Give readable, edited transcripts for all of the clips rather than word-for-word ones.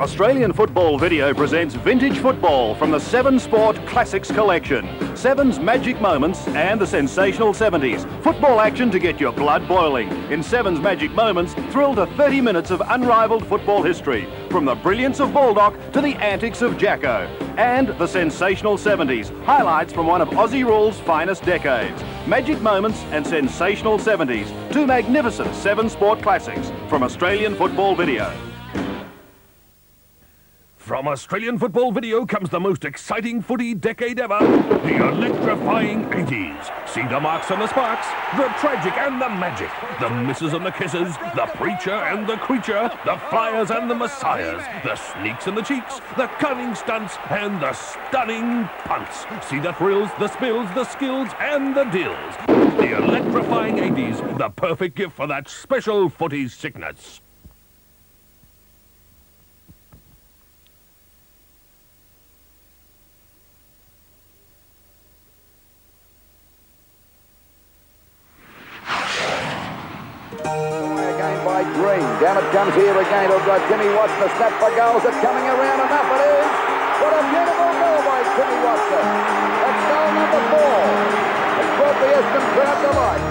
Australian Football Video presents vintage football from the Seven Sport Classics collection. Seven's magic moments and the sensational 70s. Football action to get your blood boiling. In Seven's magic moments, thrill to 30 minutes of unrivaled football history. From the brilliance of Baldock to the antics of Jacko. And the sensational 70s. Highlights from one of Aussie rule's finest decades. Magic moments and sensational 70s. Two magnificent Seven Sport Classics from Australian Football Video. From Australian Football Video comes the most exciting footy decade ever, the electrifying 80s. See the marks and the sparks, the tragic and the magic, the misses and the kisses, the preacher and the creature, the flyers and the messiahs, the sneaks and the cheeks, the cunning stunts and the stunning punts. See the thrills, the spills, the skills and the deals. The electrifying 80s, the perfect gift for that special footy sickness. Down it comes here again. We've got Timmy Watson, a snap for goals. It's coming around, enough it is. What a beautiful goal by Timmy Watson. That's goal number 4. It's brought the Essendon crowd to life.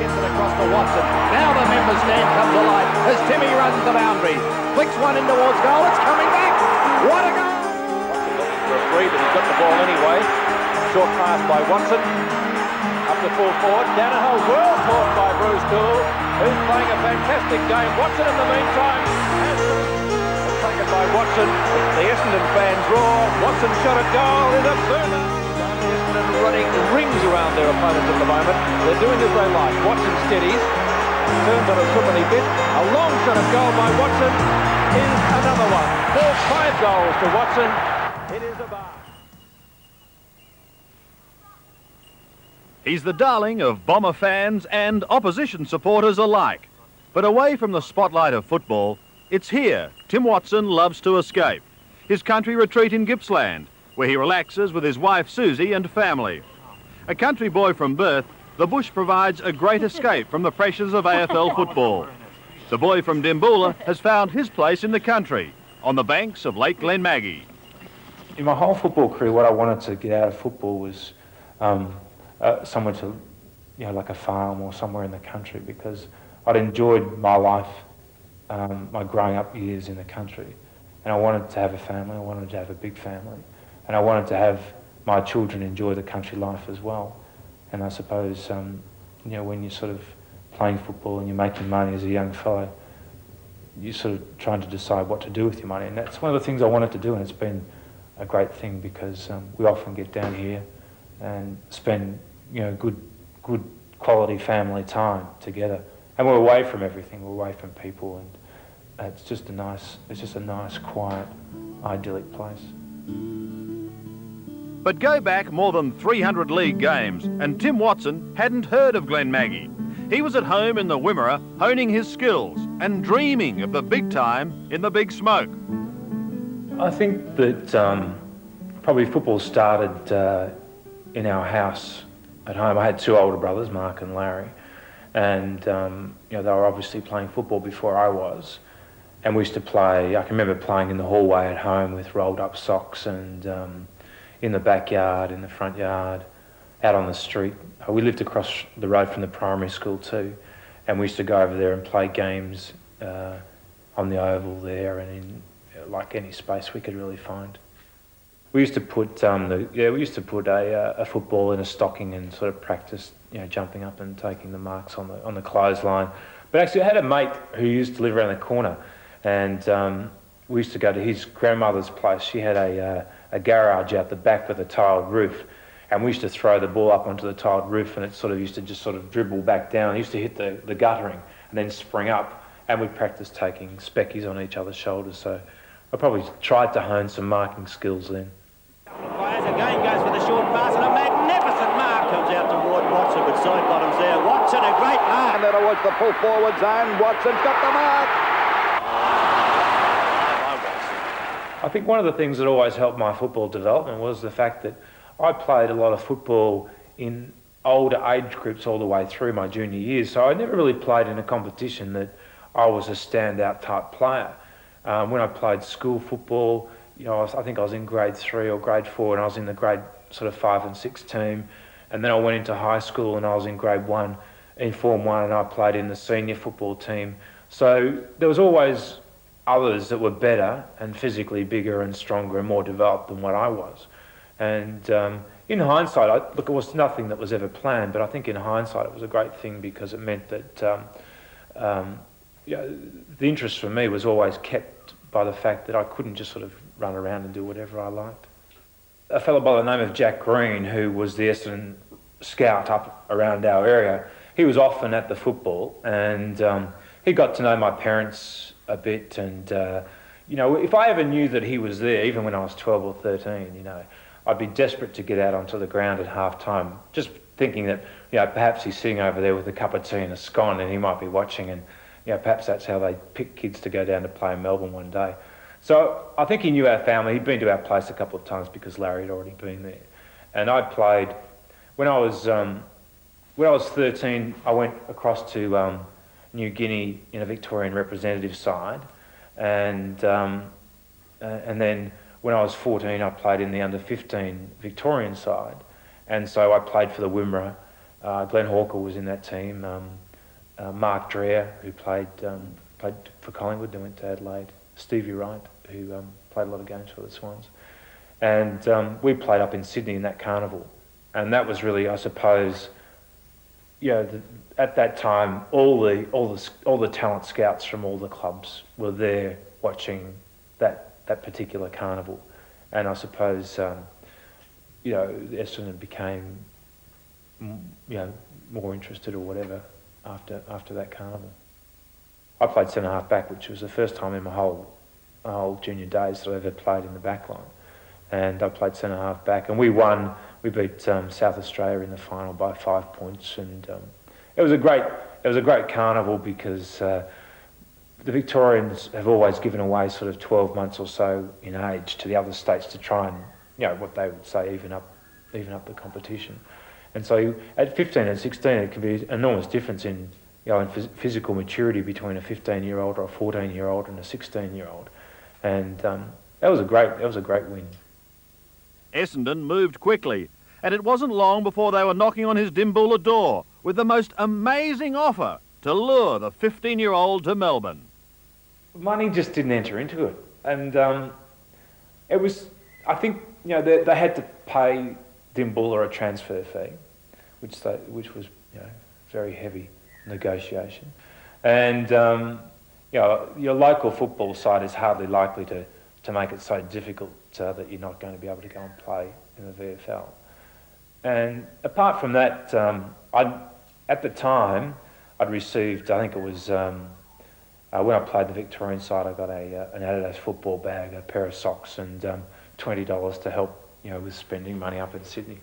Gets it across to Watson. Now the member stand comes alive as Timmy runs the boundary. Flicks one in towards goal. It's coming back. What a goal! Watson looking for a free, but he's got the ball anyway. Short pass by Watson. Up to full forward. Down a hole. Well caught by Bruce Gould, who's playing a fantastic game. Watson in the meantime has taken by Watson. The Essendon fans roar. Watson shot at goal is a boomer. Essendon running rings around their opponents at the moment. They're doing as they like. Watson steadies. Turns on a twopenny bit. A long shot at goal by Watson is another one. 5 goals to Watson. It is a bar. He's the darling of Bomber fans and opposition supporters alike. But away from the spotlight of football, it's here Tim Watson loves to escape. His country retreat in Gippsland, where he relaxes with his wife Susie and family. A country boy from birth, the bush provides a great escape from the pressures of AFL football. The boy from Dimboola has found his place in the country, on the banks of Lake Glenmaggie. In my whole football career, what I wanted to get out of football was somewhere to, like a farm or somewhere in the country, because I'd enjoyed my life, my growing up years in the country, and I wanted to have a family. I wanted to have a big family, and I wanted to have my children enjoy the country life as well. And I suppose, when you're sort of playing football and you're making money as a young fellow, you're sort of trying to decide what to do with your money, and that's one of the things I wanted to do, and it's been a great thing because we often get down here and spend good quality family time together, and we're away from everything. We're away from people, and it's just a nice, quiet, idyllic place. But go back more than 300 league games, and Tim Watson hadn't heard of Glenmaggie. He was at home in the Wimmera, honing his skills and dreaming of the big time in the big smoke. I think that probably football started in our house at home. I had 2 older brothers, Mark and Larry, and they were obviously playing football before I was, and we used to play. I can remember playing in the hallway at home with rolled up socks, and in the backyard, in the front yard, out on the street. We lived across the road from the primary school too, and we used to go over there and play games on the oval there and in like any space we could really find. We used to put a football in a stocking and sort of practice, jumping up and taking the marks on the clothesline. But actually, I had a mate who used to live around the corner, and we used to go to his grandmother's place. She had a garage out the back with a tiled roof, and we used to throw the ball up onto the tiled roof, and it used to dribble back down. It used to hit the guttering and then spring up, and we'd practice taking speckies on each other's shoulders. So I probably tried to hone some marking skills then. Again goes for the short pass, and a magnificent mark comes out toward Watson with side bottoms there. Watson, a great mark. And then towards the full forward zone. Watson's got the mark. I think one of the things that always helped my football development was the fact that I played a lot of football in older age groups all the way through my junior years, so I never really played in a competition that I was a standout type player. When I played school football, I think I was in grade 3 or grade 4, and I was in the grade sort of 5 and 6 team. And then I went into high school and I was in grade 1, in Form 1, and I played in the senior football team. So there was always others that were better and physically bigger and stronger and more developed than what I was. And in hindsight, look, it was nothing that was ever planned, but I think in hindsight it was a great thing because it meant that the interest for me was always kept by the fact that I couldn't just sort of run around and do whatever I liked. A fellow by the name of Jack Green, who was the Essendon scout up around our area, he was often at the football, and he got to know my parents a bit. And if I ever knew that he was there, even when I was 12 or 13, I'd be desperate to get out onto the ground at half time, just thinking that perhaps he's sitting over there with a cup of tea and a scone, and he might be watching, and perhaps that's how they pick kids to go down to play in Melbourne one day. So I think he knew our family. He'd been to our place a couple of times because Larry had already been there. And I played, when I was 13, I went across to New Guinea in a Victorian representative side. And then when I was 14, I played in the under-15 Victorian side. And so I played for the Wimmera. Glenn Hawker was in that team. Mark Dreher, who played for Collingwood, then went to Adelaide. Stevie Wright, who played a lot of games for the Swans. And we played up in Sydney in that carnival. And that was really, I suppose, at that time, all the talent scouts from all the clubs were there watching that particular carnival. And I suppose, Essendon became, more interested or whatever after that carnival. I played centre half back, which was the first time in my whole junior days that I ever played in the back line. And I played centre half back, and we won. We beat South Australia in the final by 5 points, and it was a great carnival because the Victorians have always given away sort of 12 months or so in age to the other states to try and what they would say even up the competition. And so at 15 and 16, it can be an enormous difference in physical maturity between a 15-year-old or a 14-year-old and a 16-year-old, and that was a great win. Essendon moved quickly, and it wasn't long before they were knocking on his Dimboola door with the most amazing offer to lure the 15-year-old to Melbourne. Money just didn't enter into it, and it was, I think, they had to pay Dimboola a transfer fee, which was very heavy negotiation, and your local football side is hardly likely to make it so difficult that you're not going to be able to go and play in the VFL. And apart from that, at the time I'd received, I think it was when I played the Victorian side, I got an Adidas football bag, a pair of socks, and $20 to help with spending money up in Sydney.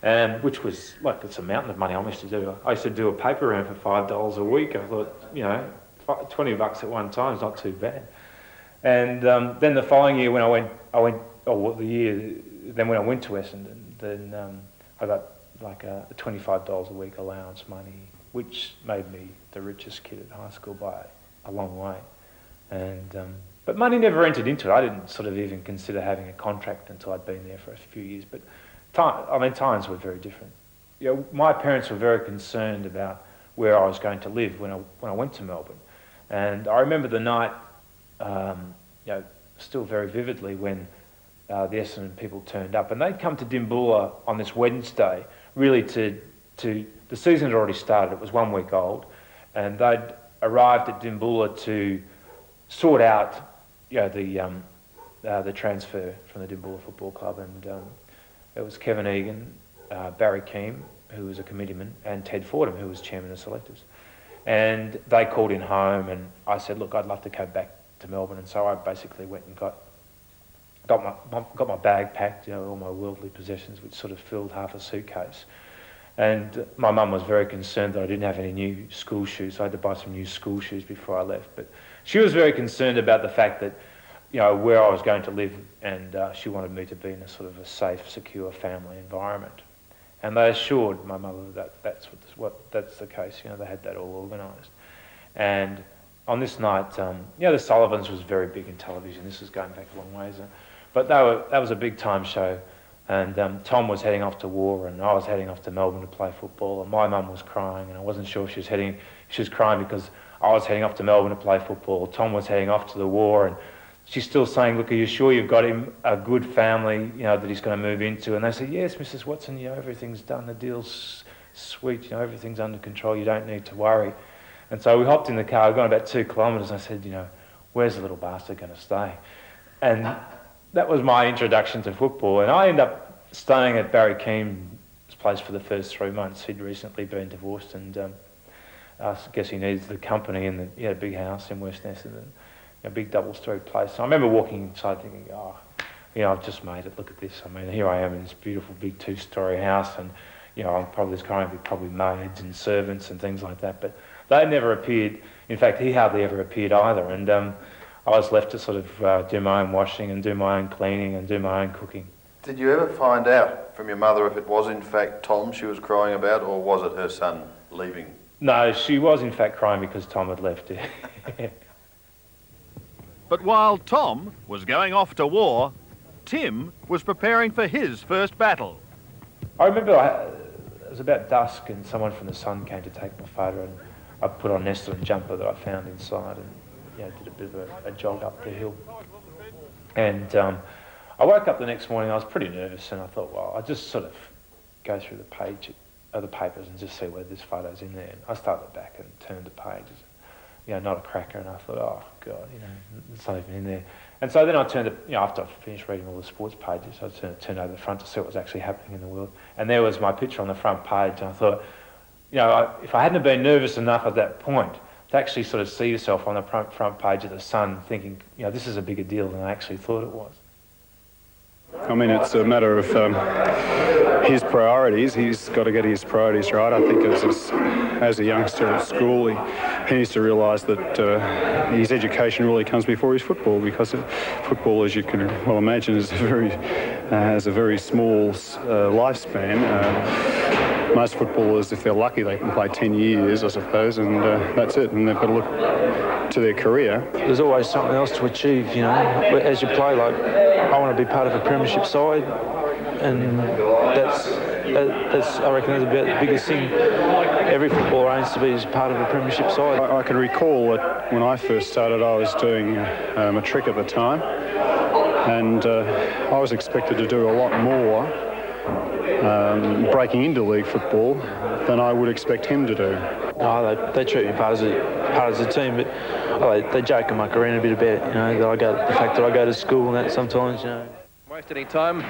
And which was it's a mountain of money I used to do. I used to do a paper round for $5 a week. I thought, $20 at one time is not too bad. And then the following year when when I went to Essendon, then I got a $25 a week allowance money, which made me the richest kid at high school by a long way. And but money never entered into it. I didn't sort of even consider having a contract until I'd been there for a few years. But times were very different. My parents were very concerned about where I was going to live when I went to Melbourne, and I remember the night, still very vividly when the Essendon people turned up, and they'd come to Dimboola on this Wednesday, really to the season had already started. It was 1 week old, and they'd arrived at Dimboola to sort out the transfer from the Dimboola Football Club, and it was Kevin Egan, Barry Keane, who was a committeeman, and Ted Fordham, who was chairman of selectors. And they called in home, and I said, look, I'd love to go back to Melbourne. And so I basically went and got my bag packed, all my worldly possessions, which sort of filled half a suitcase. And my mum was very concerned that I didn't have any new school shoes, so I had to buy some new school shoes before I left. But she was very concerned about the fact that where I was going to live, and she wanted me to be in a sort of a safe, secure family environment. And they assured my mother that that's the case. They had that all organised. And on this night, the Sullivans was very big in television. This is going back a long ways. But that was a big time show. And Tom was heading off to war, and I was heading off to Melbourne to play football. And my mum was crying, and I wasn't sure if she was crying because I was heading off to Melbourne to play football. Tom was heading off to the war, and she's still saying, "Look, are you sure you've got him a good family, that he's going to move into?" And they said, "Yes, Mrs. Watson, everything's done. The deal's sweet. Everything's under control. You don't need to worry." And so we hopped in the car. We'd gone about 2 kilometres. I said, "Where's the little bastard going to stay?" And that was my introduction to football. And I ended up staying at Barry Keane's place for the first 3 months. He'd recently been divorced, and I guess he needed the company, and he had a big house in West Essendon, a big double-storey place. So I remember walking inside thinking, I've just made it. Look at this. I mean, here I am in this beautiful big 2-storey house, and I'm probably going to be probably maids and servants and things like that. But they never appeared. In fact, he hardly ever appeared either. And I was left to sort of do my own washing and do my own cleaning and do my own cooking. Did you ever find out from your mother if it was in fact Tom she was crying about, or was it her son leaving? No, she was in fact crying because Tom had left. But while Tom was going off to war, Tim was preparing for his first battle. I remember it was about dusk, and someone from the Sun came to take my photo, and I put on an Essendon jumper that I found inside, and did a bit of a jog up the hill. And I woke up the next morning. I was pretty nervous, and I thought, well, I'll just sort of go through the page of the papers and just see whether this photo's in there. And I started back and turned the pages, not a cracker. And I thought, oh God, it's not even in there. And so then I turned it, after I finished reading all the sports pages, I turned over the front to see what was actually happening in the world. And there was my picture on the front page. And I thought, if I hadn't been nervous enough at that point to actually sort of see yourself on the front page of the Sun, thinking, this is a bigger deal than I actually thought it was. I mean, it's a matter of his priorities. He's got to get his priorities right. I think as a youngster at school, he needs to realise that his education really comes before his football, because football, as you can well imagine, is has a very small lifespan. Most footballers, if they're lucky, they can play 10 years, I suppose, and that's it. And they've got to look to their career. There's always something else to achieve, as you play. Like, I want to be part of a premiership side, and that's I reckon that's about the biggest thing. Every footballer aims to be as part of a premiership side. I can recall that when I first started, I was doing a trick at the time, and I was expected to do a lot more breaking into league football than I would expect him to do. Oh, they treat me part as a team, but they joke and muck around a bit about the fact that I go to school and that sometimes. Waste any time,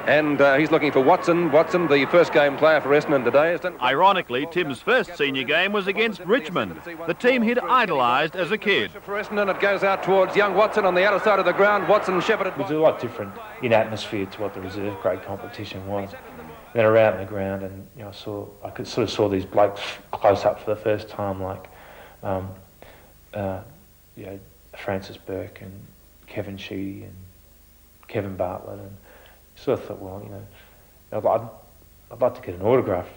and he's looking for Watson. Watson, the first game player for Essendon today, isn't it? Ironically, Tim's first senior game was against Richmond, the team he'd idolised as a kid. For Essendon, it goes out towards young Watson on the outer side of the ground. Watson shepherded. It was a lot different in atmosphere to what the reserve grade competition was. Then around the ground, and I could sort of saw these blokes close up for the first time, like Francis Burke and Kevin Sheedy and Kevin Bartlett, and sort of thought, well, I'd like to get an autograph.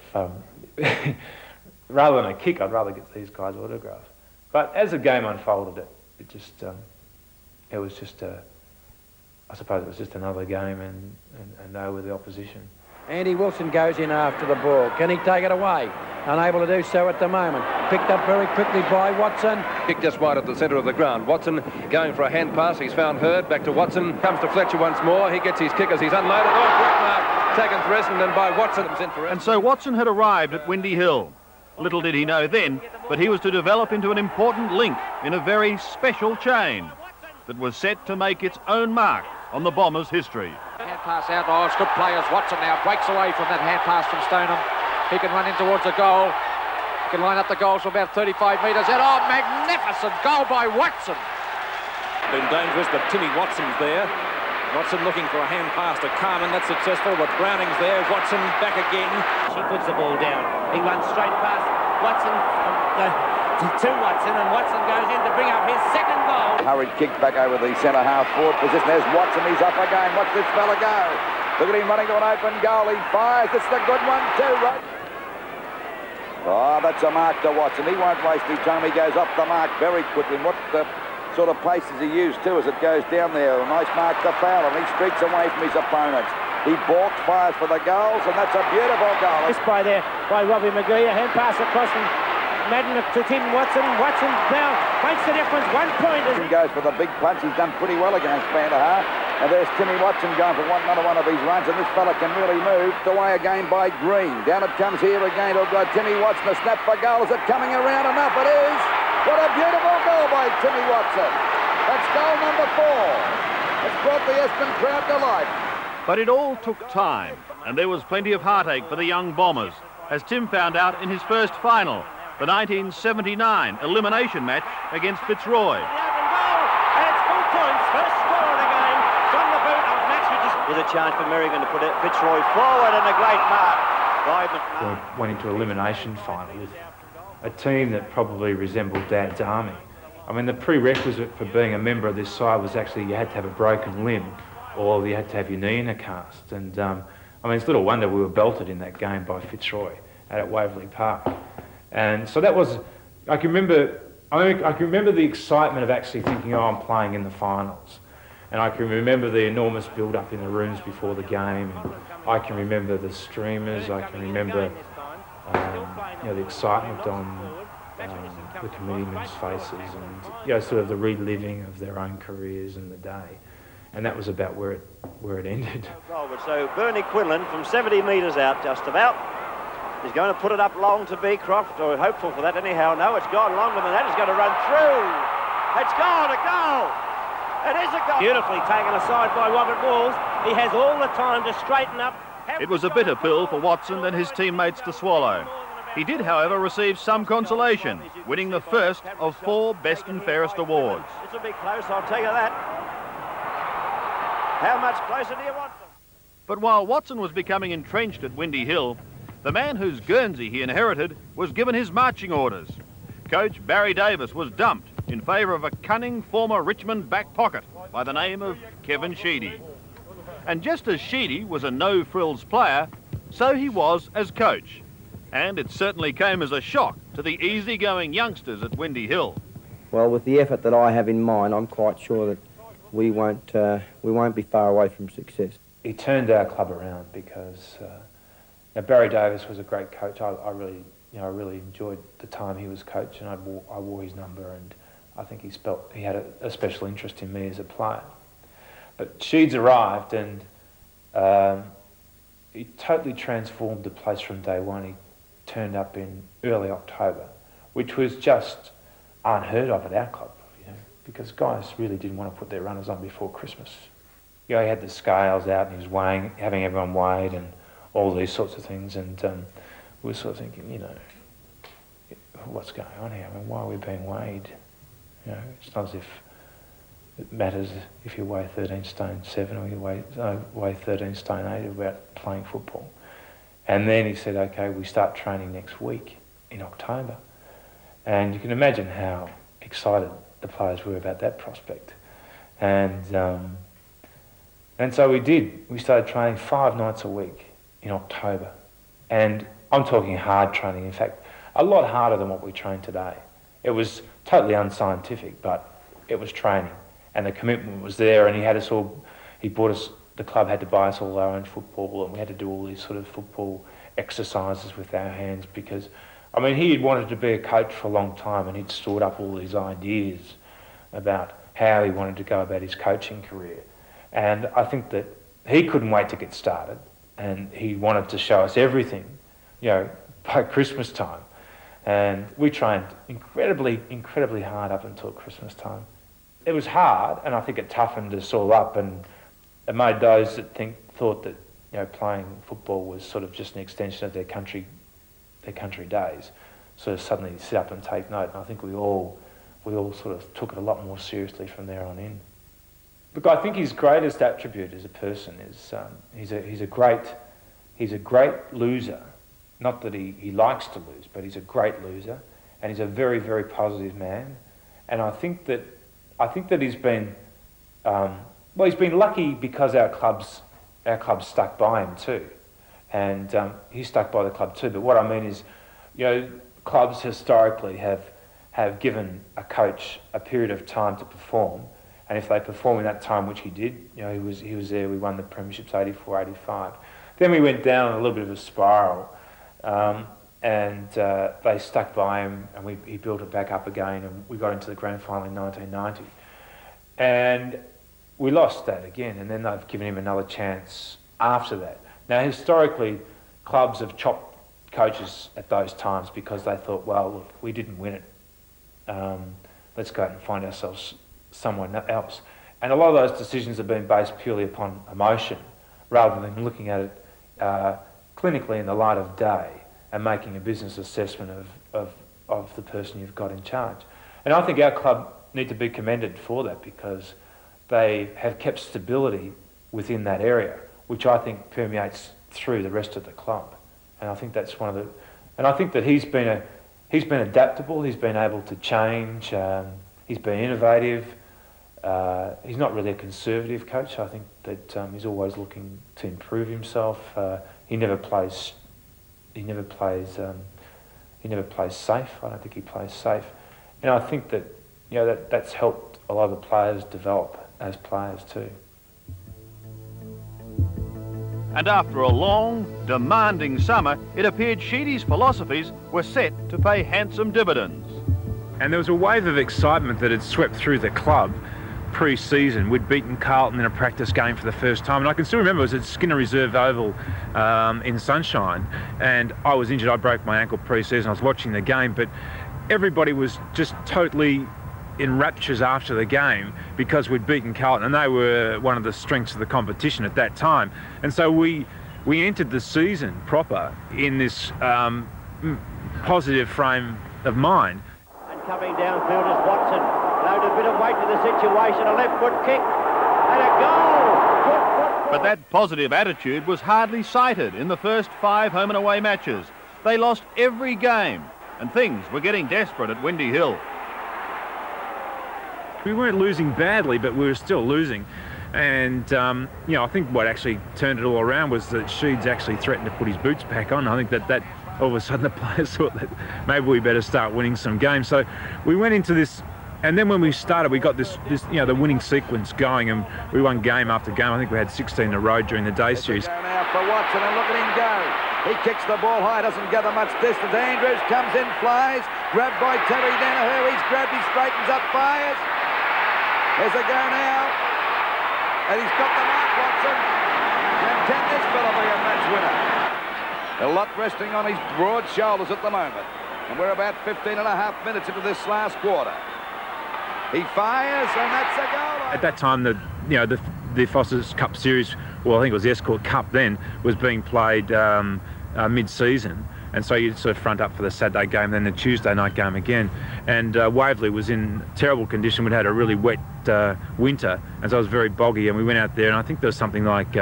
Rather than a kick, I'd rather get these guys' autographs. But as the game unfolded, it was just I suppose it was just another game, and they were the opposition. Andy Wilson goes in after the ball. Can he take it away? Unable to do so at the moment. Picked up very quickly by Watson. Kick just wide at the centre of the ground. Watson going for a hand pass. He's found Hurd. Back to Watson. Comes to Fletcher once more. He gets his kick as he's unloaded. Oh, great mark. Taken for Essendon by Watson. And so Watson had arrived at Windy Hill. Little did he know then, but he was to develop into an important link in a very special chain that was set to make its own mark on the Bombers' history. Hand pass out. Oh, it's good players. Watson now breaks away from that hand pass from Stoneham. He can run in towards the goal. He can line up the goals from about 35 metres out. Oh, magnificent goal by Watson. Been dangerous, but Timmy Watson's there. Watson looking for a hand pass to Carman. That's successful, but Browning's there. Watson back again. She puts the ball down. He runs straight past Watson to Watson, and Watson goes in to bring up his second goal. Hurried kick back over the centre half forward position. There's Watson. He's up again. Watch this fella go. Look at him running to an open goal. He fires. It's the good one too, right? Oh, that's a mark to Watson. He won't waste his time. He goes up the mark very quickly. What sort of pace does he use too as it goes down there? A nice mark to foul, and he streaks away from his opponents. He balks, fires for the goals, and that's a beautiful goal. This by Robbie McGee, a hand pass across from Madden to Tim Watson. Watson now makes the difference. 1 point. He goes for the big punch. He's done pretty well against Vanderhaar. And there's Timmy Watson going for another one of his runs, and this fella can really move. Away again by Green. Down it comes here again. We've got Timmy Watson. A snap for goal. Is it coming around enough? It is. What a beautiful goal by Timmy Watson. That's goal number 4. It's brought the Essendon crowd to life. But it all took time, and there was plenty of heartache for the young Bombers, as Tim found out in his first final, the 1979 elimination match against Fitzroy. And it's full points. First score of the game from the boot of Max. There's a chance for Merrigan to put Fitzroy forward, and a great mark by McMahon. We went into elimination final with a team that probably resembled Dad's army. I mean, the prerequisite for being a member of this side was actually you had to have a broken limb, or you had to have your knee in a cast. And I mean, it's little wonder we were belted in that game by Fitzroy at Waverley Park. And so that was, I can remember the excitement of actually thinking, oh, I'm playing in the finals. And I can remember the enormous build-up in the rooms before the game. And I can remember the streamers. I can remember the excitement on the committeemen's faces, and sort of the reliving of their own careers and the day. And that was about where it ended. So Bernie Quinlan from 70 metres out, just about. He's going to put it up long to Beecroft, or hopeful for that anyhow. No, it's gone longer than that. It's going to run through. It's gone, a goal. It is a goal. Beautifully taken aside by Robert Walls. He has all the time to straighten up. It was a bitter pill for Watson and his teammates to swallow. He did, however, receive some consolation, winning the first of 4 Best and Fairest awards. This will be close, I'll tell you that. How much closer do you want them? But while Watson was becoming entrenched at Windy Hill, the man whose Guernsey he inherited was given his marching orders. Coach Barry Davis was dumped in favour of a cunning former Richmond back pocket by the name of Kevin Sheedy. And just as Sheedy was a no-frills player, so he was as coach. And it certainly came as a shock to the easy-going youngsters at Windy Hill. Well, with the effort that I have in mind, I'm quite sure that we won't be far away from success. He turned our club around because Barry Davis was a great coach. I really enjoyed the time he was coach, and I wore his number, and I think he had a special interest in me as a player. But Sheeds arrived, and he totally transformed the place from day one. He turned up in early October, which was just unheard of at our club, because guys really didn't want to put their runners on before Christmas. He had the scales out, and he was having everyone weighed and all these sorts of things, and we were sort of thinking, what's going on here? I mean, why are we being weighed? It's not as if it matters if you weigh 13 stone 7 or you weigh 13 stone 8 about playing football. And then he said, okay, we start training next week in October. And you can imagine how excited the players were about that prospect. And so we did. We started training 5 nights a week in October. And I'm talking hard training, in fact, a lot harder than what we train today. It was totally unscientific, but it was training. And the commitment was there, and the club had to buy us all our own football, and we had to do all these sort of football exercises with our hands because, he had wanted to be a coach for a long time, and he'd stored up all these ideas about how he wanted to go about his coaching career. And I think that he couldn't wait to get started, and he wanted to show us everything, by Christmas time. And we trained incredibly hard up until Christmas time. It was hard, and I think it toughened us all up, and it made those that thought that playing football was sort of just an extension of their country days, sort of suddenly sit up and take note. And I think we all sort of took it a lot more seriously from there on in. Look, I think his greatest attribute as a person is he's a great loser. Not that he likes to lose, but he's a great loser, and he's a very, very positive man. And I think that he's been he's been lucky because our club's stuck by him too, and he stuck by the club too. But what I mean is, you know, clubs historically have given a coach a period of time to perform, and if they perform in that time, which he did, you know, he was there. We won the premierships 84, 85. Then we went down a little bit of a spiral, and they stuck by him, and he built it back up again, and we got into the grand final in 1990, and we lost that again, and then they've given him another chance after that. Now, historically, clubs have chopped coaches at those times because they thought, well, look, we didn't win it. Let's go out and find ourselves someone else. And a lot of those decisions have been based purely upon emotion, rather than looking at it clinically in the light of day and making a business assessment of the person you've got in charge. And I think our club need to be commended for that, because they have kept stability within that area, which I think permeates through the rest of the club. And I think that's one of the... And I think that he's been adaptable, he's been able to change, he's been innovative. He's not really a conservative coach. I think that he's always looking to improve himself. He never plays safe. I don't think he plays safe. And I think that, you know, that's helped a lot of the players develop as players too. And after a long, demanding summer, it appeared Sheedy's philosophies were set to pay handsome dividends. And there was a wave of excitement that had swept through the club pre-season. We'd beaten Carlton in a practice game for the first time, and I can still remember it was at Skinner Reserve Oval in Sunshine, and I was injured. I broke my ankle pre-season. I was watching the game, but everybody was just totally in raptures after the game because we'd beaten Carlton, and they were one of the strengths of the competition at that time. And so we entered the season proper in this positive frame of mind. And coming downfield is Watson. Loaded a bit of weight to the situation. A left foot kick and a goal. But that positive attitude was hardly sighted in the first 5 home and away matches. They lost every game, and things were getting desperate at Windy Hill. We weren't losing badly, but we were still losing. And, you know, I think what actually turned it all around was that Sheeds actually threatened to put his boots back on. I think that all of a sudden the players thought that maybe we better start winning some games. So we went into this, and then when we started, we got this you know, the winning sequence going, and we won game after game. I think we had 16 in a row during the day series. Now for Watson, and look at him go. He kicks the ball high, doesn't gather much distance. Andrews comes in, flies, grabbed by Terry Danaher. He's grabbed, he straightens up, fires. There's a go now, and he's got the mark, Watson. Can this fella be a match winner? A lot resting on his broad shoulders at the moment, and we're about 15 and a half minutes into this last quarter. He fires, and that's a goal. At that time, the Foster's Cup Series, well, I think it was the Escort Cup then, was being played mid-season. And so you'd sort of front up for the Saturday game, then the Tuesday night game again. And Waverley was in terrible condition. We'd had a really wet winter, and so it was very boggy. And we went out there, and I think there was something like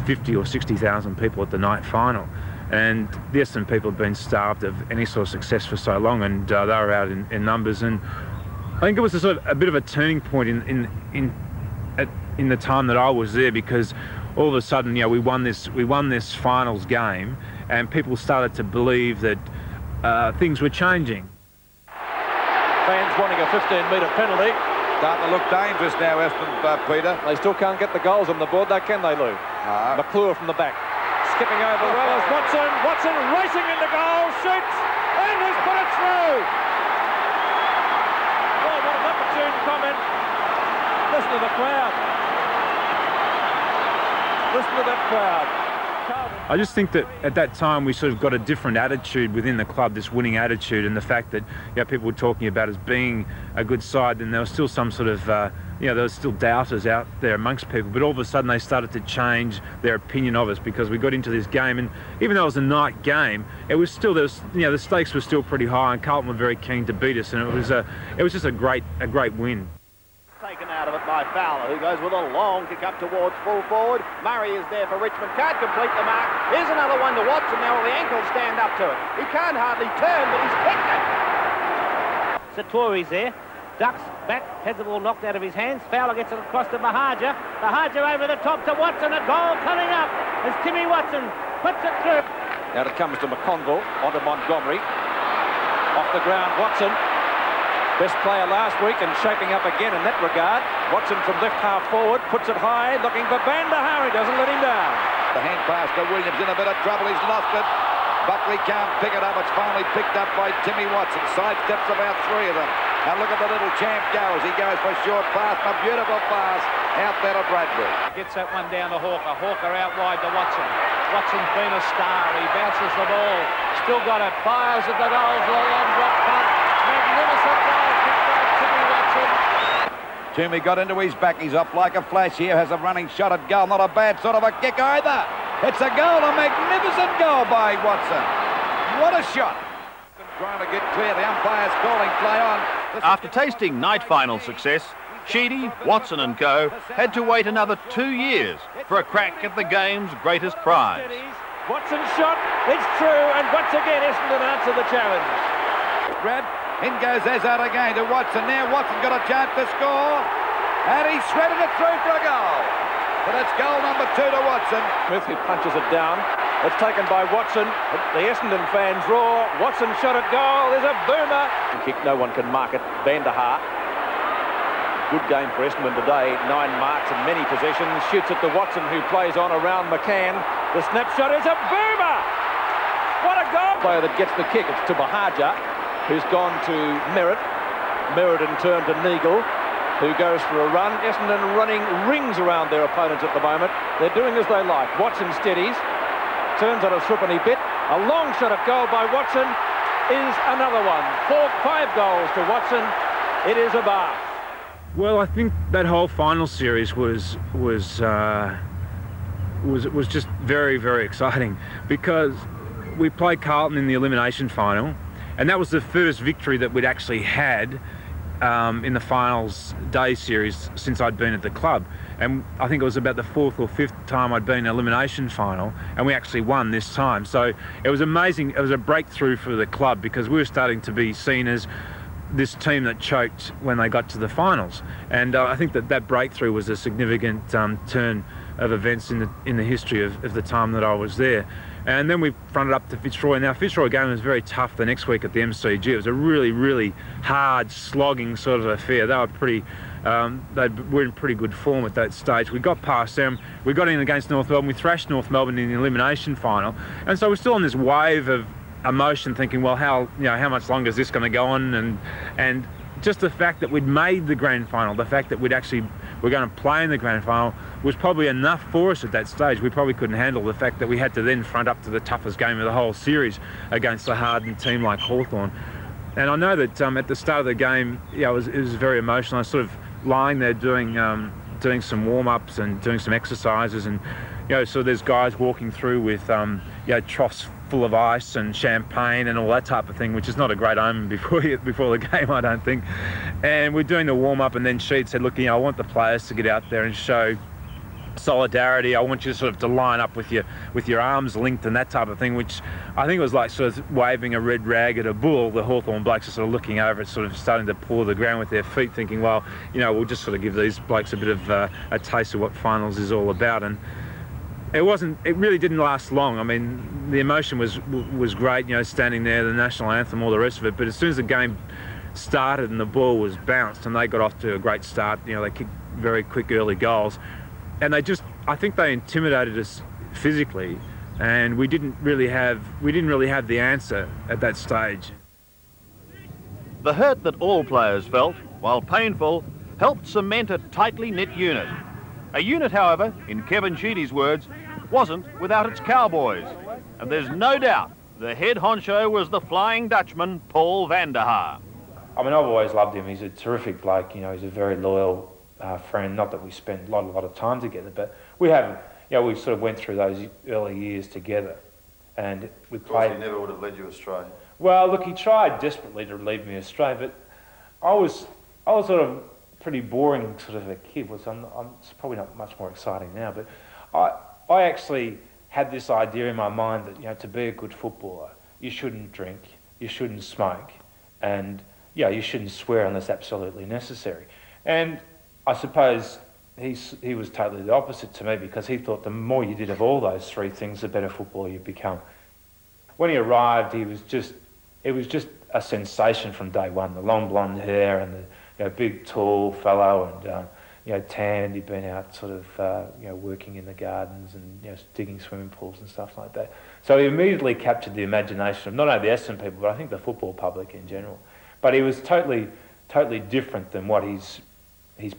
50 or 60,000 people at the night final. And the Essendon people had been starved of any sort of success for so long, and they were out in numbers. And I think it was a bit of a turning point in the time that I was there, because all of a sudden, you know, we won this finals game, and people started to believe that things were changing. Fans wanting a 15-metre penalty. Starting to look dangerous now, Essendon, Peter. They still can't get the goals on the board, though, can they, Lou? McClure from the back. Skipping over well as Watson. Watson racing into goal, shoots, and has put it through. Oh, what an opportune comment. Listen to the crowd. Listen to that crowd. I just think that at that time we sort of got a different attitude within the club, this winning attitude, and the fact that, you know, people were talking about us being a good side, and there was still some sort of, you know, there was still doubters out there amongst people, but all of a sudden they started to change their opinion of us because we got into this game, and even though it was a night game, it was still, there was, you know, the stakes were still pretty high, and Carlton were very keen to beat us, and it was just a great win. Taken out of it by Fowler, who goes with a long kick up towards full forward. Murray is there for Richmond, can't complete the mark. Here's another one to Watson. Now will the ankles stand up to it? He can't hardly turn, but he's kicked it. Satori's there, ducks back, has the ball knocked out of his hands. Fowler gets it across to Mahaja. Mahaja over the top to Watson. A goal coming up as Timmy Watson puts it through. Out it comes to McConville, onto Montgomery. Off the ground, Watson. Best player last week and shaping up again in that regard. Watson from left half forward, puts it high, looking for Van der Haar. He doesn't let him down. The hand pass to Williams, in a bit of trouble. He's lost it. Buckley can't pick it up. It's finally picked up by Timmy Watson. Sidesteps about 3 of them. Now look at the little champ go as he goes for a short pass. A beautiful pass out there to Bradbury. Gets that one down to Hawker. Hawker out wide to Watson. Watson's been a star. He bounces the ball. Still got it. Fires at the goals. A long drop punt. Magnificent goal kicked by Timmy Watson. Toomey got into his back. He's off like a flash here. Has a running shot at goal. Not a bad sort of a kick either. It's a goal. A magnificent goal by Watson. What a shot. Trying to get clear. The umpire's calling play on. After tasting night final success, Sheedy, Watson and co had to wait another 2 years for a crack at the game's greatest prize. Watson's shot, it's true, and once again Essendon answer the challenge. Grab, in goes Hazard again to Watson. Now Watson's got a chance to score, and he shredded it through for a goal. But it's goal number 2 to Watson. Smith, who punches it down. It's taken by Watson. The Essendon fans roar. Watson shot at goal. There's a boomer. Kick, no one can mark it. Van der Haar. Good game for Essendon today. 9 marks and many possessions. Shoots it to Watson, who plays on around McCann. The snapshot is a boomer. What a goal! Player that gets the kick. It's to Bahaja, who's gone to Merritt. Merritt in turn to Neagle, who goes for a run. Essendon running rings around their opponents at the moment. They're doing as they like. Watson steadies. Turns on a threepenny bit. A long shot at goal by Watson is another one. 5 goals to Watson. It is a bar. Well, I think that whole final series was just very, very exciting because we played Carlton in the elimination final, and that was the first victory that we'd actually had in the finals day series since I'd been at the club. And I think it was about the 4th or 5th time I'd been in an elimination final, and we actually won this time. So it was amazing. It was a breakthrough for the club because we were starting to be seen as this team that choked when they got to the finals. And I think that breakthrough was a significant turn of events in the history of the time that I was there. And then we fronted up to Fitzroy. Now, Fitzroy game was very tough the next week at the MCG. It was a really, really hard, slogging sort of affair. They were they were in pretty good form at that stage. We got past them. We got in against North Melbourne. We thrashed North Melbourne in the elimination final. And so we're still on this wave of emotion, thinking, well, how much longer is this going to go on? And just the fact that we'd made the grand final, the fact that we're going to play in the grand final was probably enough for us at that stage. We probably couldn't handle the fact that we had to then front up to the toughest game of the whole series against a hardened team like Hawthorn. And I know that at the start of the game, it was very emotional. I was sort of lying there doing some warm-ups and doing some exercises, and so there's guys walking through with troughs full of ice and champagne and all that type of thing, which is not a great omen before the game, I don't think. And we're doing the warm-up, and then Sheed said, look, I want the players to get out there and show solidarity. I want you to line up with your arms linked and that type of thing, which I think was like sort of waving a red rag at a bull. The Hawthorn blokes are sort of looking over it, sort of starting to paw the ground with their feet, thinking, well, we'll just sort of give these blokes a bit of a taste of what finals is all about. And it really didn't last long. I mean, the emotion was great, standing there, the national anthem, all the rest of it. But as soon as the game started and the ball was bounced and they got off to a great start, they kicked very quick early goals. And I think they intimidated us physically, and we didn't really have the answer at that stage. The hurt that all players felt, while painful, helped cement a tightly knit unit. A unit, however, in Kevin Sheedy's words, wasn't without its cowboys. And there's no doubt the head honcho was the Flying Dutchman, Paul Van der Haar. I mean, I've always loved him. He's a terrific bloke. He's a very loyal friend. Not that we spend a lot of time together, but we have. We sort of went through those early years together, and we played. He never would have led you astray. Well, look, he tried desperately to lead me astray, but I was sort of pretty boring sort of a kid. It's probably not much more exciting now, but I actually had this idea in my mind that to be a good footballer, you shouldn't drink, you shouldn't smoke, and you shouldn't swear unless absolutely necessary. And I suppose he was totally the opposite to me, because he thought the more you did of all those three things, the better footballer you become. when he arrived, it was just a sensation from day one. The long blonde hair and the big tall fellow and tanned. He'd been out sort of working in the gardens and digging swimming pools and stuff like that. So he immediately captured the imagination of not only the Essendon people, but I think the football public in general. But he was totally different than what his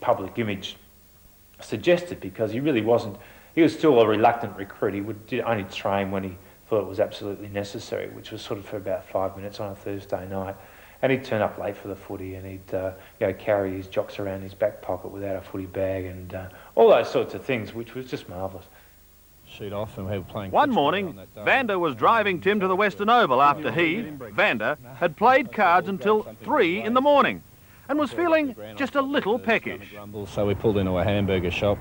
public image suggested, because he really wasn't. He was still a reluctant recruit. He would only train when he thought it was absolutely necessary, which was sort of for about 5 minutes on a Thursday night. And he'd turn up late for the footy, and he'd carry his jocks around in his back pocket without a footy bag, and all those sorts of things, which was just marvellous. Shoot off and we were playing. One morning, Vander was driving Tim to the Western Oval after he, Vander, had played cards until 3 in the morning and was feeling just a little peckish. So we pulled into a hamburger shop,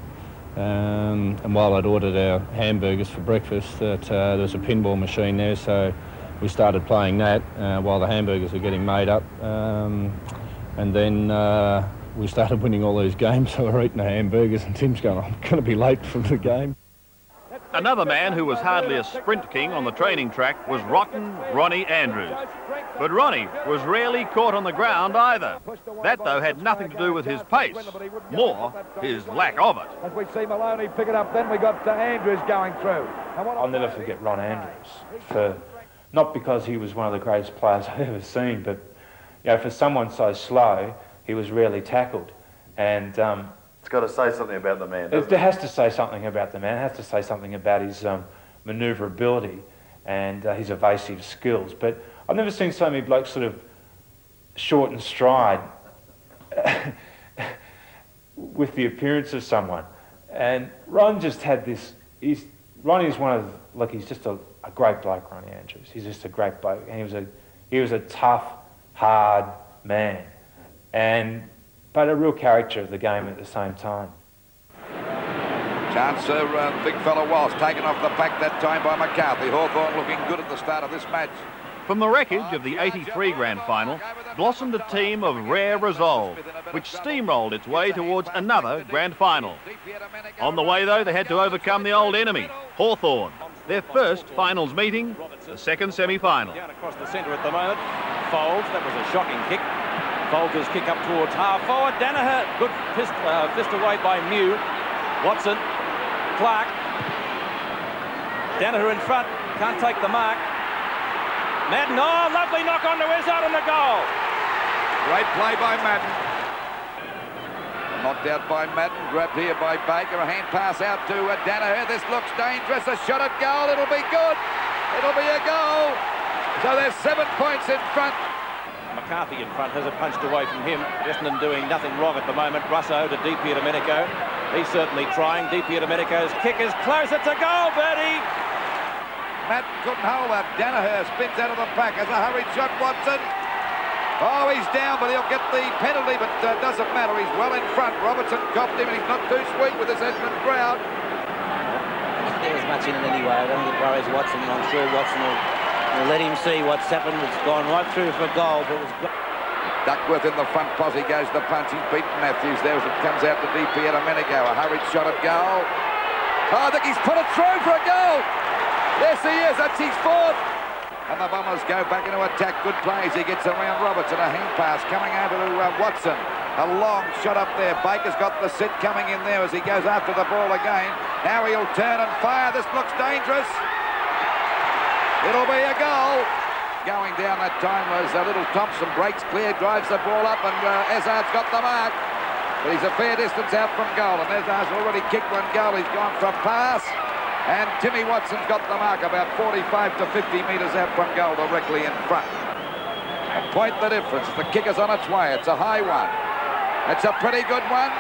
and while I'd ordered our hamburgers for breakfast, there was a pinball machine there, so we started playing that while the hamburgers were getting made up, and then we started winning all these games, so we're eating the hamburgers and Tim's going, I'm going to be late from the game. Another man who was hardly a sprint king on the training track was rotten Ronnie Andrews. But Ronnie was rarely caught on the ground either. That, though, had nothing to do with his pace, more his lack of it. As we see Maloney pick it up, then we got Andrews going through. I'll never forget Ron Andrews, not because he was one of the greatest players I've ever seen, but for someone so slow, he was rarely tackled. And it's got to say something about the man, it has to say something about the man. It has to say something about his manoeuvrability and his evasive skills. But I've never seen so many blokes sort of shorten stride with the appearance of someone. And Ron just had this. Ronnie's one of, look, he's just a great bloke, Ronnie Andrews. He's just a great bloke, and he was a tough, hard man, but a real character of the game at the same time. Chance, big fella Walsh taken off the back that time by McCarthy. Hawthorn looking good at the start of this match. From the wreckage of the 83 grand final blossomed a team of rare resolve, which steamrolled its way towards another grand final. On the way, though, they had to overcome the old enemy, Hawthorn. Their first finals meeting, the second semi-final. Down across the centre at the moment. Folds, that was a shocking kick. Folds' kick up towards half forward. Danaher, good fist away by Mew. Watson, Clark. Danaher in front, can't take the mark. Madden, oh, lovely knock on to Izzard on the goal. Great play by Madden. Knocked out by Madden, grabbed here by Baker. A hand pass out to Danaher. This looks dangerous. A shot at goal. It'll be good. It'll be a goal. So there's 7 points in front. McCarthy in front has it punched away from him. Essendon doing nothing wrong at the moment. Russo to Di Pierdomenico. He's certainly trying. Di Pierdomenico's kick is close. It's a goal, Bertie. Madden couldn't hold that. Danaher spins out of the pack as a hurried shot. Watson. Oh, he's down, but he'll get the penalty, but doesn't matter. He's well in front. Robertson copped him, and he's not too sweet with this Essendon crowd. There was much in it anyway. I don't think it worries Watson. I'm sure Watson will let him see what's happened. It's gone right through for goal, but it was great. Duckworth in the front posse goes the punch. He's beaten Matthews there as it comes out to Di Pierdomenico. A hurried shot at goal. Oh, I think he's put it through for a goal. Yes, he is. That's his fourth. And the Bombers go back into attack. Good plays. He gets around Robertson. A hand pass coming over to Watson. A long shot up there. Baker's got the sit coming in there as he goes after the ball again. Now he'll turn and fire. This looks dangerous. It'll be a goal. Going down that time was little Thompson. Breaks clear, drives the ball up, and Izzard's got the mark. But he's a fair distance out from goal, and Izzard's already kicked one goal. He's gone for a pass. And Timmy Watson's got the mark about 45 to 50 metres out from goal, directly in front. A point the difference. The kick is on its way. It's a high one. It's a pretty good one.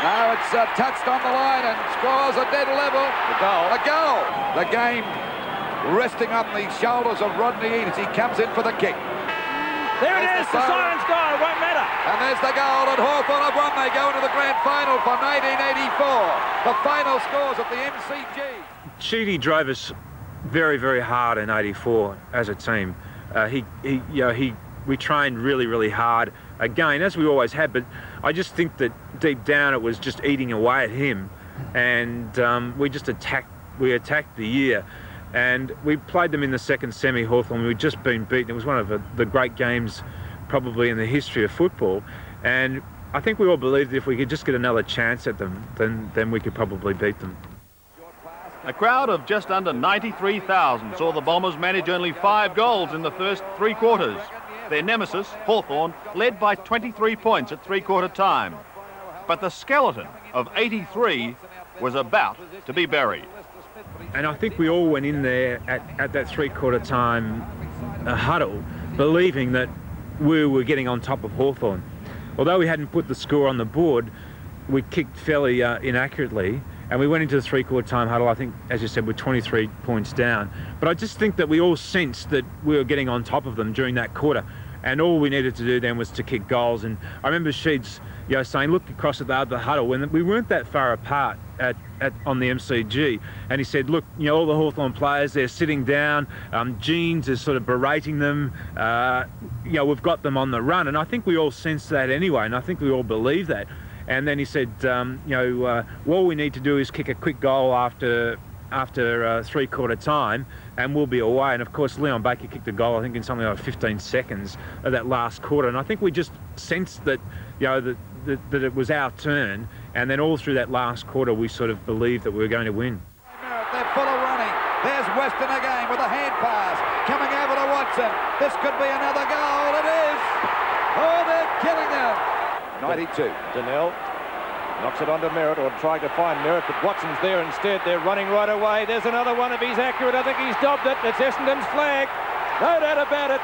Now it's touched on the line and scores a dead level. The goal. A goal. The game resting on the shoulders of Rodney Eade as he comes in for the kick. There it is. The siren's gone. It won't matter. And there's the goal, and Hawthorn have won. They go into the grand final for 1984. The final scores at the MCG. Sheedy drove us very, very hard in '84 as a team. We trained really, really hard. Again, as we always had, but I just think that deep down it was just eating away at him, and we just attacked the year. And we played them in the second semi, Hawthorn. We'd just been beaten. It was one of the great games probably in the history of football. And I think we all believed that if we could just get another chance at them, then we could probably beat them. A crowd of just under 93,000 saw the Bombers manage only 5 goals in the first 3 quarters. Their nemesis, Hawthorn, led by 23 points at 3-quarter time. But the skeleton of 83 was about to be buried. And I think we all went in there at that 3-quarter time huddle, believing that we were getting on top of Hawthorn. Although we hadn't put the score on the board, we kicked fairly inaccurately, and we went into the 3-quarter time huddle, I think, as you said, with 23 points down. But I just think that we all sensed that we were getting on top of them during that quarter, and all we needed to do then was to kick goals. And I remember Sheeds, saying, look across at the other huddle, when we weren't that far apart on the MCG, and he said, look, all the Hawthorn players, they're sitting down, Jeans is sort of berating them, we've got them on the run. And I think we all sensed that anyway, and I think we all believe that. And then he said, all we need to do is kick a quick goal after 3-quarter time, and we'll be away. And of course, Leon Baker kicked a goal, I think, in something like 15 seconds of that last quarter. And I think we just sensed that, that it was our turn. And then all through that last quarter, we sort of believed that we were going to win. They're full of running. There's Weston again with a hand pass coming over to Watson. This could be another goal. It is. Oh, they're killing him. 92. Donnell knocks it onto Merritt, or trying to find Merritt, but Watson's there instead. They're running right away. There's another one. If he's accurate, I think he's dobbed it. It's Essendon's flag. No doubt about it.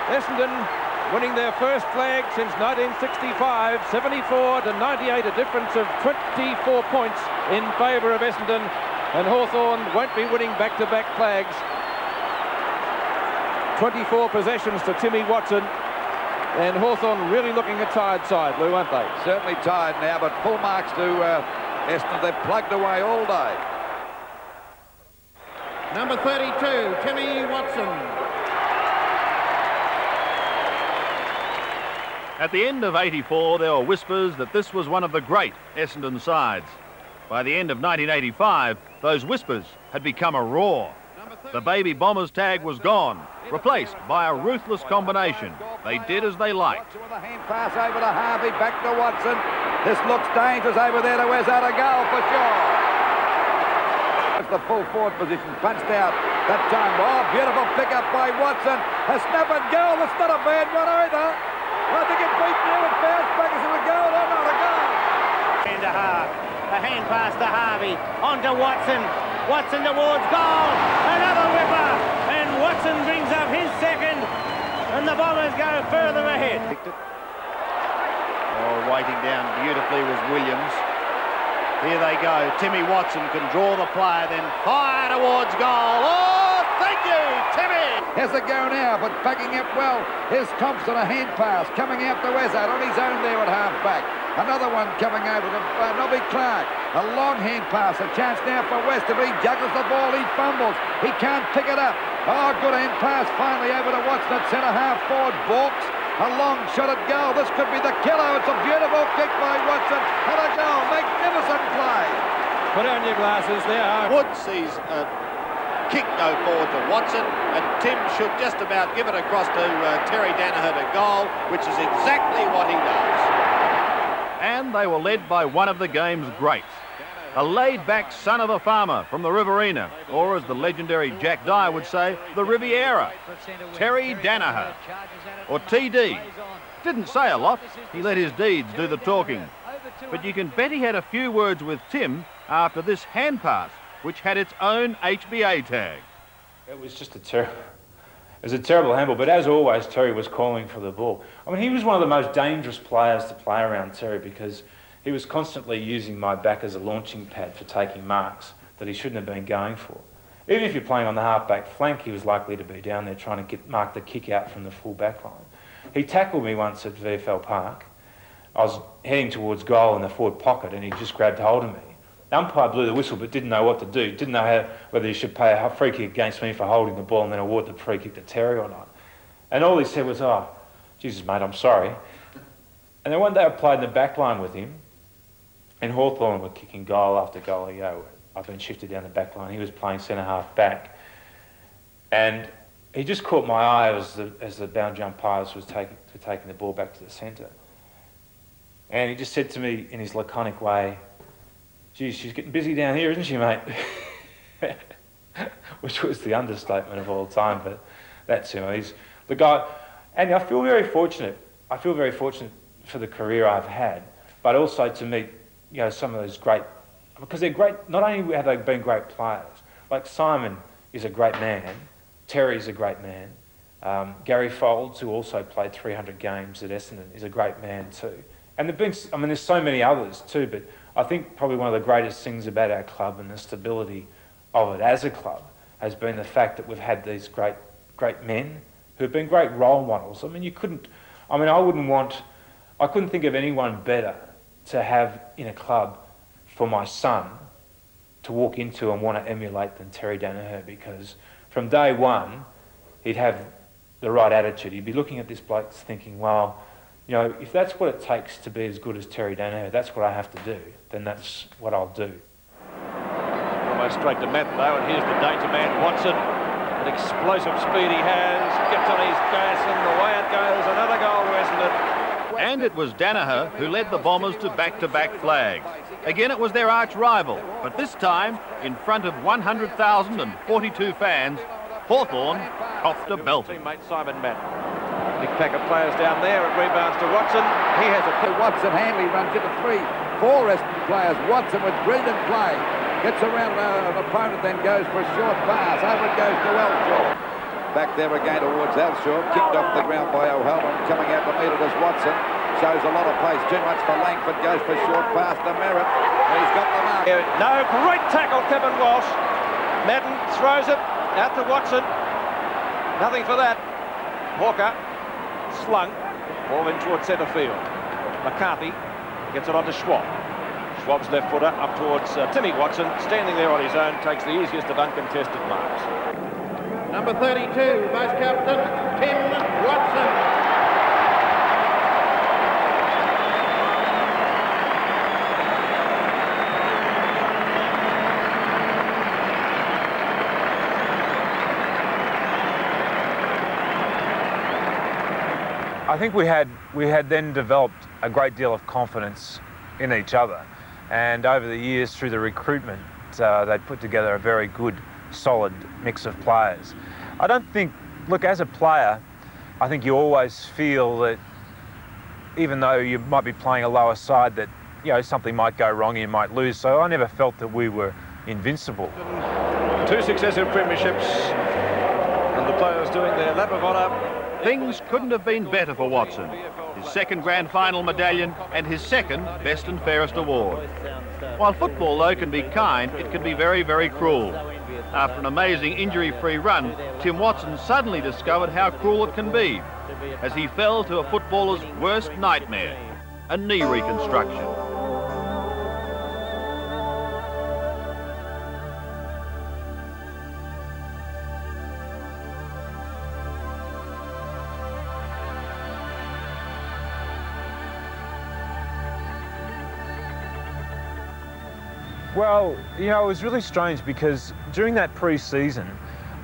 Essendon winning their first flag since 1965, 74 to 98, a difference of 24 points in favour of Essendon, and Hawthorn won't be winning back-to-back flags. 24 possessions to Timmy Watson. And Hawthorn really looking a tired side, Lou, aren't they? Certainly tired now, but full marks to Essendon. They've plugged away all day. Number 32, Timmy Watson. At the end of 84, there were whispers that this was one of the great Essendon sides. By the end of 1985, those whispers had become a roar. The baby Bombers tag was gone, replaced by a ruthless combination. They did as they liked. With a hand pass over to Harvey, back to Watson. This looks dangerous over there to Wes, out a goal for sure. It's the full forward position, punched out that time. Oh, beautiful pickup by Watson. A snapper goal, that's not a bad one either. I think it beat you, it bounced back. Is it a goal or not a goal? Into half. A hand pass to Harvey, onto Watson. Watson towards goal, another whipper, and Watson brings up his second, and the Bombers go further ahead. Oh, waiting down beautifully was Williams. Here they go. Timmy Watson can draw the player, then fire towards goal. Oh, thank you, Timmy! Has a go now, but backing up well. Here's Thompson, a hand pass, coming out to Wesard on his own there at half-back. Another one coming over to Nobby Clark. A long hand pass, a chance now for West. If he juggles the ball, he fumbles. He can't pick it up. Oh, good hand pass finally over to Watson at centre-half forward. Balks, a long shot at goal. This could be the killer. It's a beautiful kick by Watson. And a goal. Magnificent play. Put on your glasses there. Wood sees a kick go forward to Watson, and Tim should just about give it across to Terry Danaher to goal, which is exactly what he does. And they were led by one of the game's greats, a laid-back son of a farmer from the Riverina, or as the legendary Jack Dyer would say, the Riviera, Terry Danaher, or TD. Didn't say a lot, he let his deeds do the talking. But you can bet he had a few words with Tim after this hand pass, which had its own HBA tag. It was just a terrible handball, but as always, Terry was calling for the ball. I mean, he was one of the most dangerous players to play around Terry because he was constantly using my back as a launching pad for taking marks that he shouldn't have been going for. Even if you're playing on the half-back flank, he was likely to be down there trying to mark the kick out from the full back line. He tackled me once at VFL Park. I was heading towards goal in the forward pocket and he just grabbed hold of me. The umpire blew the whistle but didn't know what to do. Didn't know whether he should pay a free kick against me for holding the ball and then award the free kick to Terry or not. And all he said was, oh, Jesus, mate, I'm sorry. And then one day I played in the back line with him and Hawthorn were kicking goal after goal. I've been shifted down the back line. He was playing centre-half back. And he just caught my eye as the bound umpires was taking the ball back to the centre. And he just said to me in his laconic way, "Geez, she's getting busy down here, isn't she, mate?" Which was the understatement of all time, but that's him. He's the guy, and I feel very fortunate. I feel very fortunate for the career I've had, but also to meet, some of those great, because they're great. Not only have they been great players, like Simon is a great man, Terry's a great man, Gary Folds, who also played 300 games at Essendon, is a great man too. And there's so many others too, but I think probably one of the greatest things about our club and the stability of it as a club has been the fact that we've had these great men who have been great role models. I couldn't think of anyone better to have in a club for my son to walk into and want to emulate than Terry Danaher, because from day one, he'd have the right attitude. He'd be looking at this bloke thinking, well, if that's what it takes to be as good as Terry Danaher, that's what I have to do, then that's what I'll do. Almost straight to Matt though, and here's the danger man, Watson. An explosive speed he has, gets on his gas, and away it goes. Another goal, Essendon. And it was Danaher who led the Bombers to back-to-back flags. Again, it was their arch-rival, but this time, in front of 100,042 fans, Hawthorn copped a belting. Teammate Simon Matt. Big pack of players down there. It rebounds to Watson. He has a Watson. Hanley runs into 3-4 Essendon players. Watson with brilliant play. Gets around an opponent, then goes for a short pass. Over it goes to Elshaw. Back there again towards Elshaw. Kicked off the ground by O'Halloran. Coming out to meet it as Watson. Shows a lot of pace. Too much for Langford. Goes for short pass to Merritt. He's got the mark. No, great tackle, Kevin Walsh. Madden throws it out to Watson. Nothing for that. Hawker slung. Ball in towards centre field. McCarthy gets it on to Schwab. Schwab's left footer up towards Timmy Watson, standing there on his own, takes the easiest of uncontested marks. Number 32, Vice Captain Tim Watson. I think we had then developed a great deal of confidence in each other, and over the years through the recruitment they'd put together a very good solid mix of players. I don't think, look, as a player, I think you always feel that even though you might be playing a lower side, that something might go wrong, you might lose, so I never felt that we were invincible. 2 successive premierships and the players doing their lap of honour. Things couldn't have been better for Watson. His second grand final medallion and his second best and fairest award. While football, though, can be kind, it can be very, very cruel. After an amazing injury-free run, Tim Watson suddenly discovered how cruel it can be, as he fell to a footballer's worst nightmare, a knee reconstruction. Well, it was really strange because during that pre-season,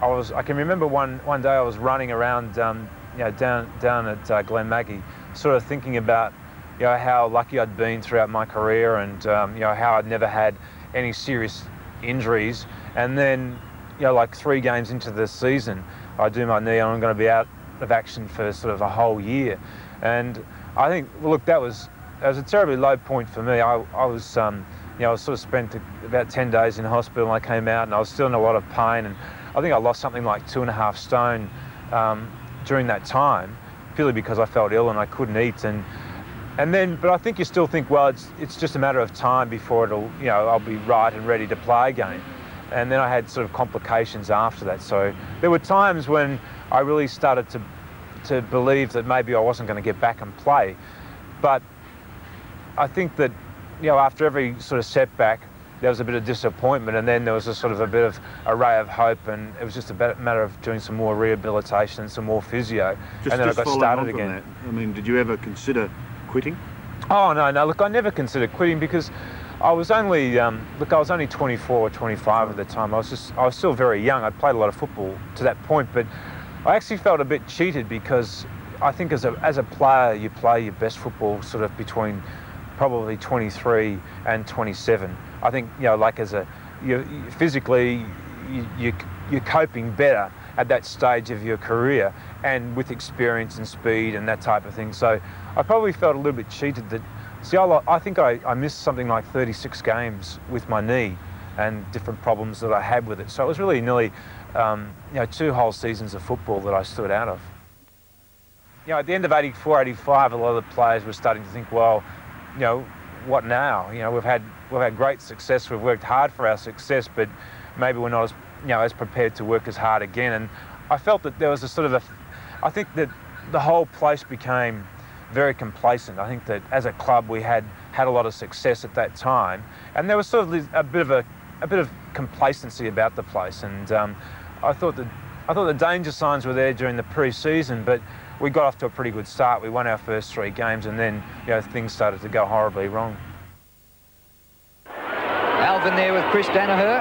I can remember one day I was running around, down at Glenmaggie, sort of thinking about, how lucky I'd been throughout my career, and how I'd never had any serious injuries. And then, like 3 games into the season, I do my knee and I'm going to be out of action for sort of a whole year. And I think, look, that was a terribly low point for me. I was I sort of spent about 10 days in hospital, and I came out and I was still in a lot of pain, and I think I lost something like 2.5 stone during that time, purely because I felt ill and I couldn't eat. But I think you still think, well, it's just a matter of time before I'll be right and ready to play again. And then I had sort of complications after that. So there were times when I really started to believe that maybe I wasn't going to get back and play. But I think that after every sort of setback, there was a bit of disappointment, and then there was a bit of a ray of hope, and it was just a matter of doing some more rehabilitation, some more physio, and then I got started again. That, did you ever consider quitting? Oh, no, look, I never considered quitting because I was only, look, I was only 24 or 25 at the time. I was still very young. I'd played a lot of football to that point, but I actually felt a bit cheated because I think as a player, you play your best football sort of between probably 23 and 27. I think, you know, like physically, you're coping better at that stage of your career and with experience and speed and that type of thing. So I probably felt a little bit cheated that, see, I think I missed something like 36 games with my knee and different problems that I had with it. So it was really nearly, you know, 2 whole seasons of football that I stood out of. You know, at the end of 84, 85, a lot of the players were starting to think, well, you know, what now? You know, we've had great success, we've worked hard for our success, but maybe we're not as, you know, as prepared to work as hard again. And I felt that there was a sort of I think that the whole place became very complacent. I think that as a club we had a lot of success at that time, and there was sort of a bit of complacency about the place. And I thought the danger signs were there during the pre-season, but we got off to a pretty good start. We won our first 3 games, and then, you know, things started to go horribly wrong. Alvin there with Chris Danaher,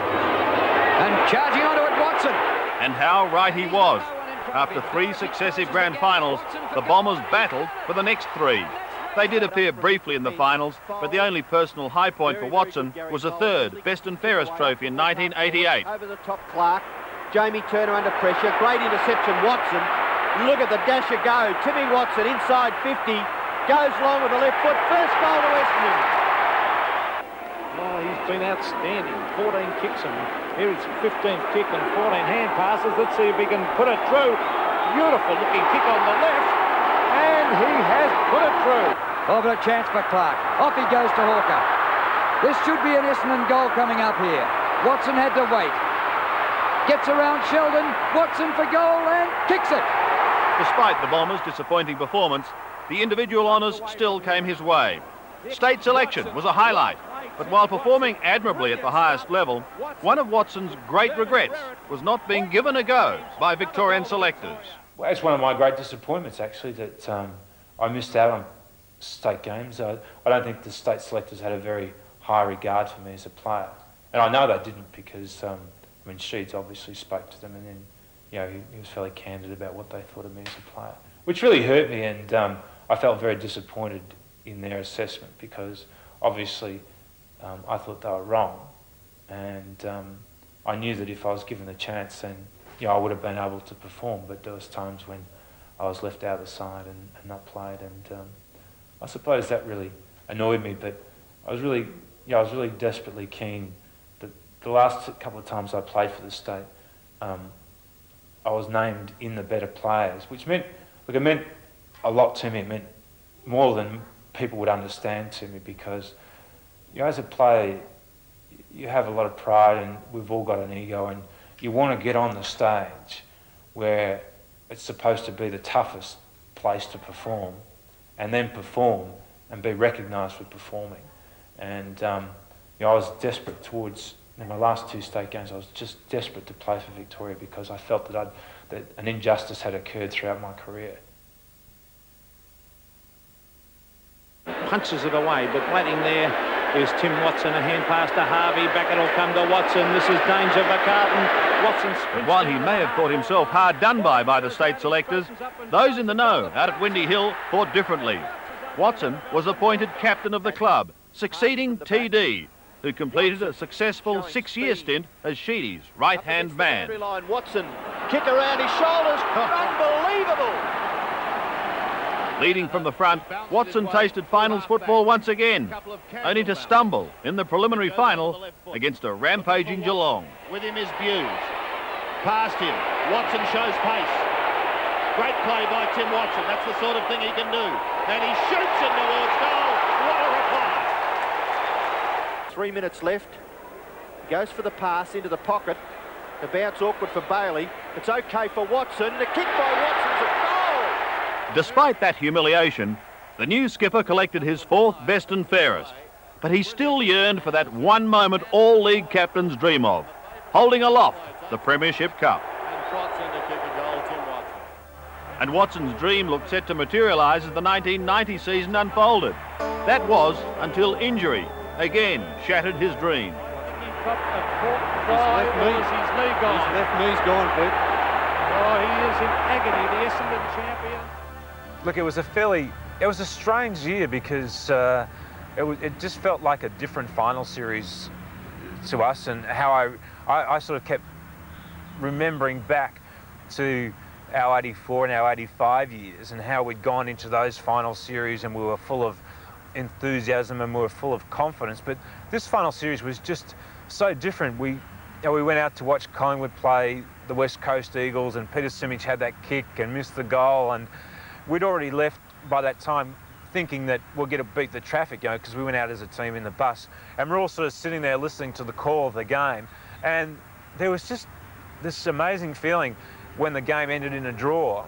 and charging onto it, Watson. And how right he was. After 3 successive grand finals, the Bombers battled for the next 3. They did appear briefly in the finals, but the only personal high point for Watson was a 3rd Best and Fairest trophy in 1988. Over the top, Clark. Jamie Turner under pressure. Great interception, Watson. Look at the dasher go. Timmy Watson inside 50. Goes long with the left foot. First goal to Essendon. Oh, he's been outstanding. 14 kicks, and here is 15th kick and 14 hand passes. Let's see if he can put it through. Beautiful looking kick on the left, and he has put it through. Oh, but a chance for Clark. Off he goes to Hawker. This should be an Essendon goal coming up here. Watson had to wait. Gets around Sheldon. Watson for goal and kicks it. Despite the Bombers' disappointing performance, the individual honours still came his way. State selection was a highlight, but while performing admirably at the highest level, one of Watson's great regrets was not being given a go by Victorian selectors. Well, it's one of my great disappointments, actually, that I missed out on state games. I don't think the state selectors had a very high regard for me as a player. And I know they didn't because, I mean, Sheeds obviously spoke to them, and then, you know, he was fairly candid about what they thought of me as a player, which really hurt me, and I felt very disappointed in their assessment because obviously I thought they were wrong, and I knew that if I was given the chance, then, you know, I would have been able to perform. But there was times when I was left out of the side and not played, and I suppose that really annoyed me. But I was really, I was really desperately keen that the last couple of times I played for the state, I was named in the better players, which meant, look, it meant a lot to me. It meant more than people would understand to me because, you know, as a player, you have a lot of pride, and we've all got an ego, and you want to get on the stage where it's supposed to be the toughest place to perform, and then perform and be recognised for performing. And you know, I was desperate towards, in my last 2 state games, I was just desperate to play for Victoria because I felt that an injustice had occurred throughout my career. Punches it away, but waiting there is Tim Watson. A hand pass to Harvey. Back it'll come to Watson. This is danger for Carlton. Watson sprints. But while he may have thought himself hard done by the state selectors, those in the know out at Windy Hill thought differently. Watson was appointed captain of the club, succeeding TD, who completed a successful 6-year stint as Sheedy's right-hand man. Watson, kick around his shoulders. Unbelievable. Leading from the front, Watson tasted finals football once again, only to stumble in the preliminary final against a rampaging Geelong. With him is Buse. Past him. Watson shows pace. Great play by Tim Watson. That's the sort of thing he can do. And he shoots it towards goal. What a reply. 3 minutes left. Goes for the pass into the pocket. The bounce awkward for Bailey. It's okay for Watson. The kick by Watson's a goal. Despite that humiliation, the new skipper collected his 4th best and fairest, but he still yearned for that one moment all league captains dream of, holding aloft the Premiership Cup. And Watson's dream looked set to materialise as the 1990 season unfolded. That was until injury, again shattered his dream. His left knee's gone, Pete. Oh, he is in agony, the Essendon champion. Look, it was a strange year because it just felt like a different final series to us, and how I sort of kept remembering back to our 84 and our 85 years and how we'd gone into those final series and we were full of enthusiasm and we were full of confidence. But this final series was just so different. We went out to watch Collingwood play the West Coast Eagles, and Peter Simic had that kick and missed the goal, and we'd already left by that time thinking that we'll get to beat the traffic, because we went out as a team in the bus, and we're all sort of sitting there listening to the call of the game, and there was just this amazing feeling when the game ended in a draw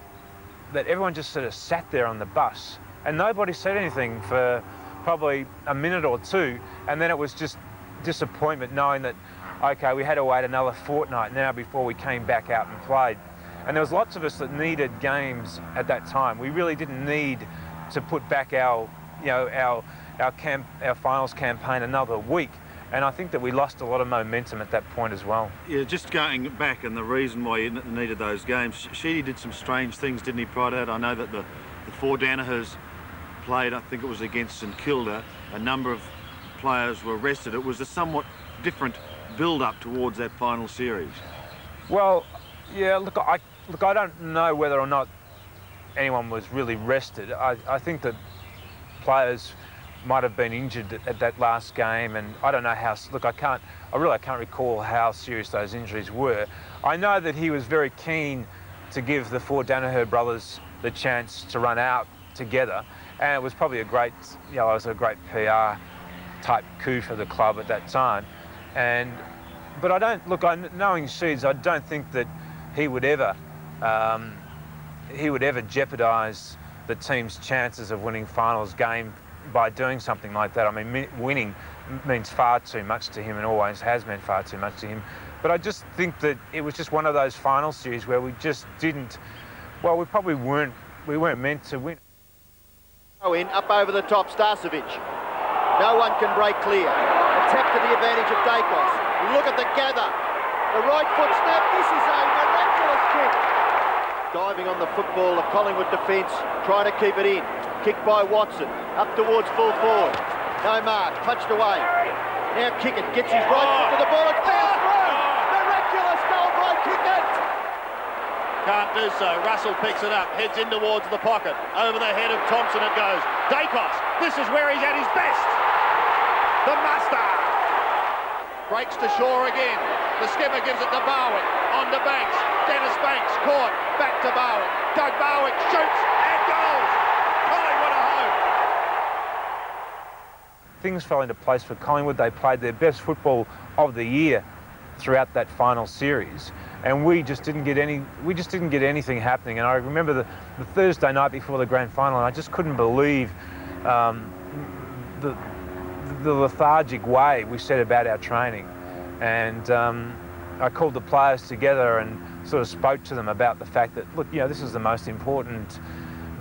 that everyone just sort of sat there on the bus and nobody said anything for probably a minute or two, and then it was just disappointment knowing that, okay, we had to wait another fortnight now before we came back out and played. And there was lots of us that needed games at that time. We really didn't need to put back our finals campaign another week. And I think that we lost a lot of momentum at that point as well. Yeah, just going back and the reason why you needed those games, Sheedy did some strange things, didn't he, prior to that? I know that the four Danahers played, I think it was against St Kilda. A number of players were rested. It was a somewhat different build-up towards that final series. Well, yeah, look, I don't know whether or not anyone was really rested. I think that players might have been injured at that last game, and I don't know how. Look, I really can't recall how serious those injuries were. I know that he was very keen to give the four Danaher brothers the chance to run out together, and it was probably it was a great PR type coup for the club at that time. But I don't look. Knowing Sheeds, I don't think that he would ever jeopardise the team's chances of winning finals game by doing something like that. I mean, winning means far too much to him and always has meant far too much to him. But I just think that it was just one of those final series where we just didn't. Well, we weren't meant to win. Up over the top, Starcevic. No one can break clear. Attack to the advantage of Dacos. Look at the gather. The right foot snap. This is a miraculous kick. Diving on the football, the Collingwood defence trying to keep it in. Kicked by Watson. Up towards full forward. No mark. Punched away. Now kick it. Gets his right foot to the ball. It's bounced through. Miraculous goal by Kickett. Can't do so. Russell picks it up, heads in towards the pocket. Over the head of Thompson it goes. Dacos, this is where he's at his best. The Master. Breaks to shore again. The skipper gives it to Barwick. On to Banks. Dennis Banks caught. Back to Barwick. Doug Barwick shoots and goals. Collingwood are home. Things fell into place for Collingwood. They played their best football of the year throughout that final series, and we just didn't get anything happening. And I remember the Thursday night before the grand final, and I just couldn't believe the lethargic way we set about our training. And I called the players together and sort of spoke to them about the fact that, look, this is the most important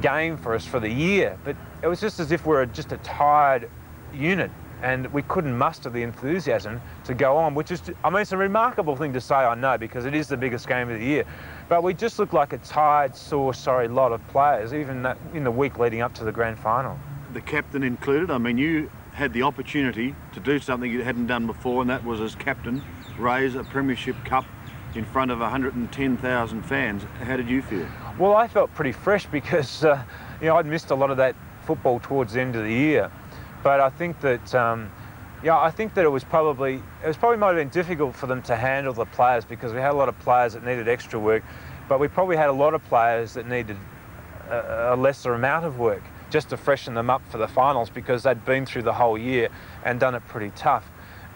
game for us for the year, but it was just as if we were just a tired unit and we couldn't muster the enthusiasm to go on, which is, it's a remarkable thing to say, I know, because it is the biggest game of the year, but we just looked like a tired, sore, sorry lot of players, even in the week leading up to the grand final. The captain included. I mean, you had the opportunity to do something you hadn't done before, and that was, as captain, raise a premiership cup in front of 110,000 fans. How did you feel? Well, I felt pretty fresh because I'd missed a lot of that football towards the end of the year. But I think that it was probably might have been difficult for them to handle the players, because we had a lot of players that needed extra work, but we probably had a lot of players that needed a lesser amount of work just to freshen them up for the finals, because they'd been through the whole year and done it pretty tough.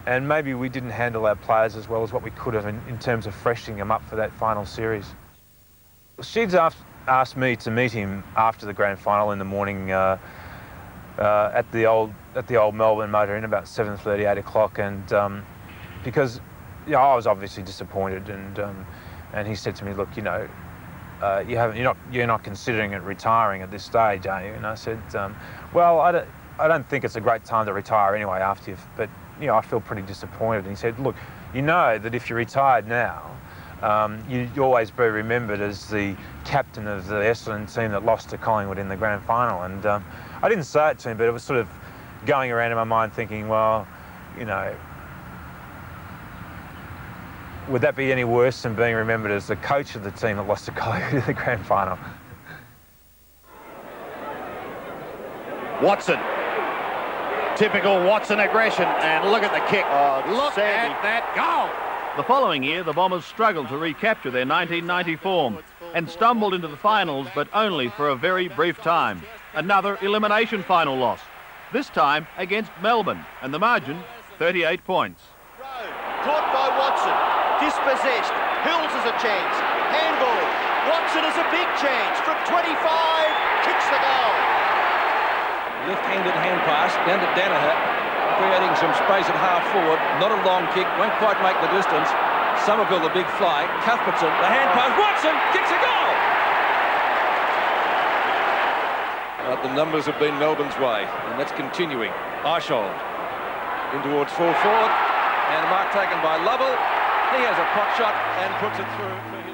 And maybe we didn't handle our players as well as what we could have in terms of freshening them up for that final series. Sheeds asked me to meet him after the grand final in the morning at the old Melbourne Motor Inn about 7:30, 8 o'clock, and because I was obviously disappointed, and he said to me, look, you're not considering it retiring at this stage, are you? And I said, well, I don't think it's a great time to retire anyway after you've, but you know, I feel pretty disappointed. And he said, look, you know that if you're retired now, you'd always be remembered as the captain of the Essendon team that lost to Collingwood in the grand final. And I didn't say it to him, but it was sort of going around in my mind thinking, well, you know, would that be any worse than being remembered as the coach of the team that lost to Collingwood in the grand final? Watson. Typical Watson aggression, and look at the kick. Look at that goal. The following year, the Bombers struggled to recapture their 1990 form and stumbled into the finals, but only for a very brief time. Another elimination final loss, this time against Melbourne, and the margin, 38 points. Caught by Watson, dispossessed. Hills has a chance. Handball. Watson has a big chance from 25. Kicks the goal. Left-handed hand pass down to Danaher, creating some space at half forward. Not a long kick, won't quite make the distance. Somerville, the big fly. Cuthbertson, the hand pass. Watson kicks a goal. The numbers have been Melbourne's way, and that's continuing. Arshold in towards full forward, and a mark taken by Lovell. He has a pot shot and puts it through for his...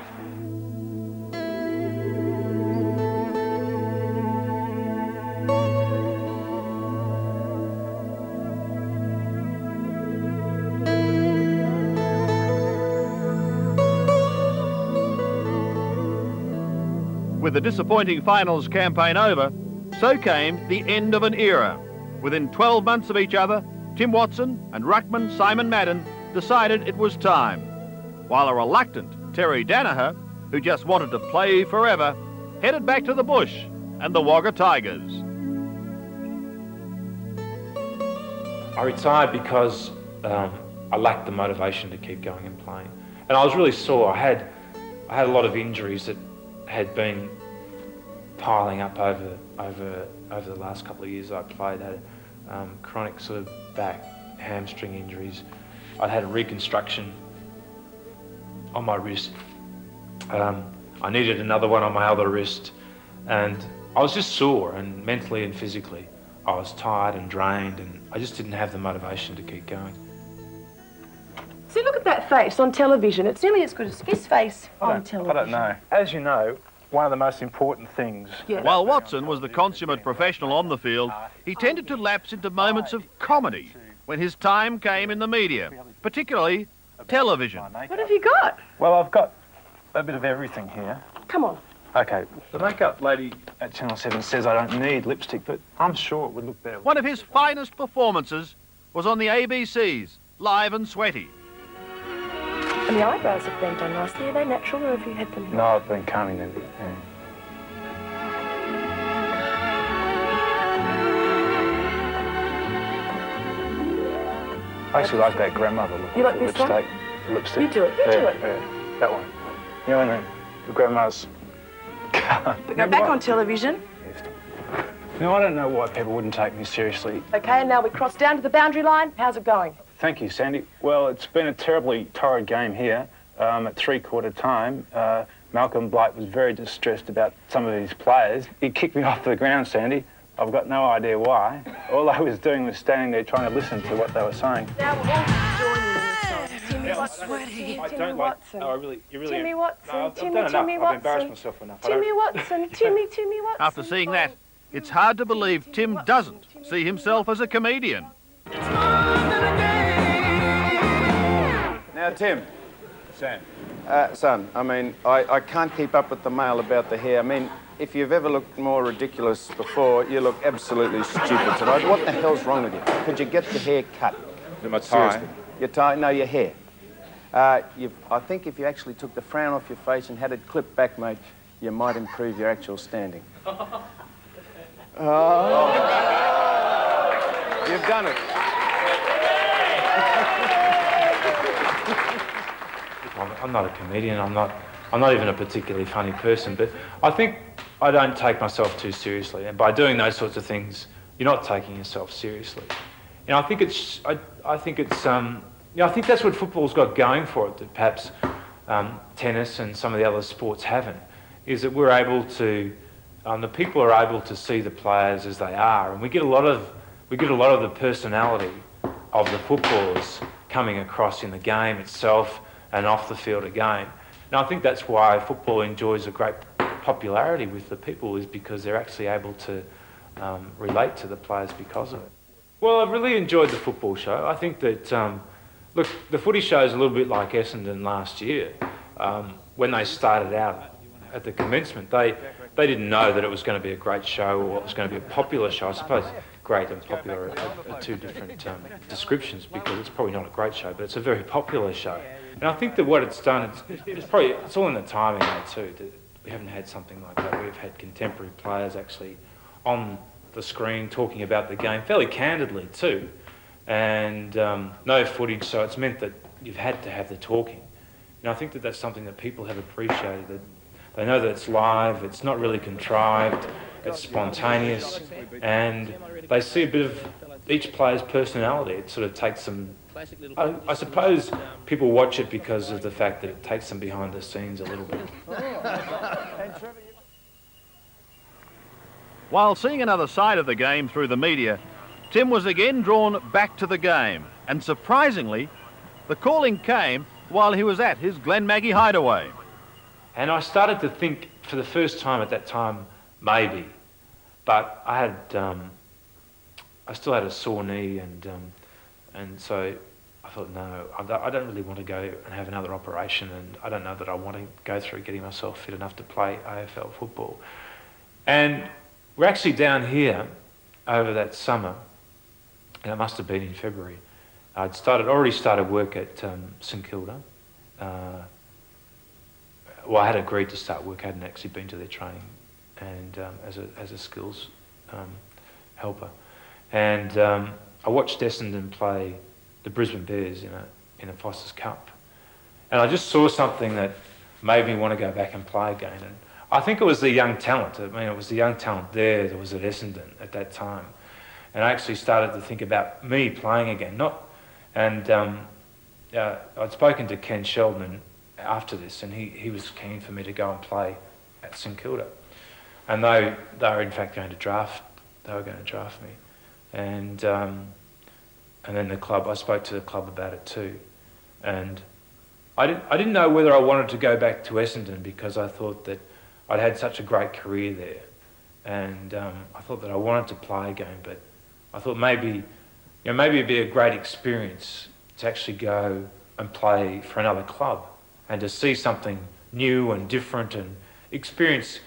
With the disappointing finals campaign over, so came the end of an era. Within 12 months of each other, Tim Watson and ruckman Simon Madden decided it was time, while a reluctant Terry Danaher, who just wanted to play forever, headed back to the bush and the Wagga Tigers. I retired because I lacked the motivation to keep going and playing. And I was really sore. I had a lot of injuries that had been piling up over the last couple of years I played. I had chronic sort of back, hamstring injuries. I'd had a reconstruction on my wrist. I needed another one on my other wrist, and I was just sore, and mentally and physically I was tired and drained, and I just didn't have the motivation to keep going. See, look at that face on television. It's nearly as good as his face on television. I don't know. As you know, one of the most important things... While Watson was the consummate professional on the field, he tended to lapse into moments of comedy when his time came in the media, particularly television. What have you got? Well, I've got a bit of everything here. Come on. Okay, the makeup lady at Channel 7 says I don't need lipstick, but I'm sure it would look better. One of his finest performances was on the ABC's Live and Sweaty. And the eyebrows have been done nicely. Are they natural, or have you had them here? No, I've been combing them. Yeah. I actually like that grandmother look. You like this lipstick. one? Lipstick. You do it. You do it. Yeah, that one. You know, and the grandma's... But go back on television. No, I don't know why people wouldn't take me seriously. Okay, and now we cross down to the boundary line. How's it going? Thank you, Sandy. Well, it's been a terribly torrid game here. At three-quarter time, Malcolm Blight was very distressed about some of his players. He kicked me off the ground, Sandy. I've got no idea why. All I was doing was standing there trying to listen to what they were saying. Now we're all joining in the song. Timmy Watson. Timmy Watson. No, you really... Timmy Watson. No, I've Timmy done enough. Watson. I've embarrassed myself enough. Timmy Watson. Timmy Watson. After seeing that, it's hard to believe Tim doesn't see himself as a comedian. Now, Tim. Sam. Son, I mean, I can't keep up with the mail about the hair. I mean, if you've ever looked more ridiculous before, you look absolutely stupid tonight. What the hell's wrong with you? Could you get the hair cut? My tie? Seriously. Your tie? No, your hair. I think if you actually took the frown off your face and had it clipped back, mate, you might improve your actual standing. Oh. You've done it. I'm not a comedian. I'm not even a particularly funny person. But I think I don't take myself too seriously. And by doing those sorts of things, you're not taking yourself seriously. You know, I think that's what football's got going for it that perhaps tennis and some of the other sports haven't. Is that we're able to, the people are able to see the players as they are, and we get a lot of we get a lot of the personality of the footballers coming across in the game itself and off the field again. And I think that's why football enjoys a great popularity with the people, is because they're actually able to relate to the players because of it. Well, I've really enjoyed the football show. I think that, look, the footy show is a little bit like Essendon last year. When they started out at the commencement, they didn't know that it was going to be a great show or it was going to be a popular show. I suppose great and popular are two different descriptions, because it's probably not a great show, but it's a very popular show. And I think that what it's done, it's all in the timing though too. That we haven't had something like that. We've had contemporary players actually on the screen talking about the game fairly candidly too, and no footage, so it's meant that you've had to have the talking. And I think that that's something that people have appreciated, that they know that it's live, it's not really contrived, it's spontaneous, and they see a bit of each player's personality. It sort of takes them, I suppose people watch it because of the fact that it takes them behind the scenes a little bit. While seeing another side of the game through the media, Tim was again drawn back to the game, and surprisingly, the calling came while he was at his Glen Maggie hideaway. And I started to think for the first time at that time, maybe, but I still had a sore knee, and so I thought, no, I don't really want to go and have another operation, and I don't know that I want to go through getting myself fit enough to play AFL football. And we're actually down here over that summer, and it must have been in February. I'd already started work at St Kilda. Well, I had agreed to start work. I hadn't actually been to their training, and as a skills helper. And I watched Essendon play the Brisbane Bears in a Foster's Cup, and I just saw something that made me want to go back and play again. And I think it was the young talent. I mean, it was the young talent there that was at Essendon at that time, and I actually started to think about me playing again. I'd spoken to Ken Sheldon after this, and he was keen for me to go and play at St Kilda, and they were in fact going to draft me, and then the club. I spoke to the club about it too, and I didn't know whether I wanted to go back to Essendon, because I thought that I'd had such a great career there, and I thought that I wanted to play again, but I thought maybe it'd be a great experience to actually go and play for another club and to see something new and different and experience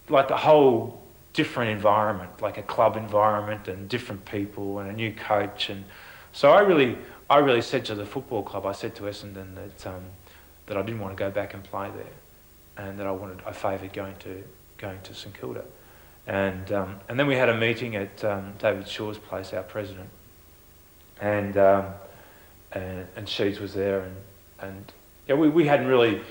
like the whole different environment, like a club environment and different people and a new coach. And so I really said to the football club, I said to Essendon that I didn't want to go back and play there, and that I favoured going to St Kilda. And then we had a meeting at David Shaw's place, our president, and Sheeds was there, and yeah, we hadn't really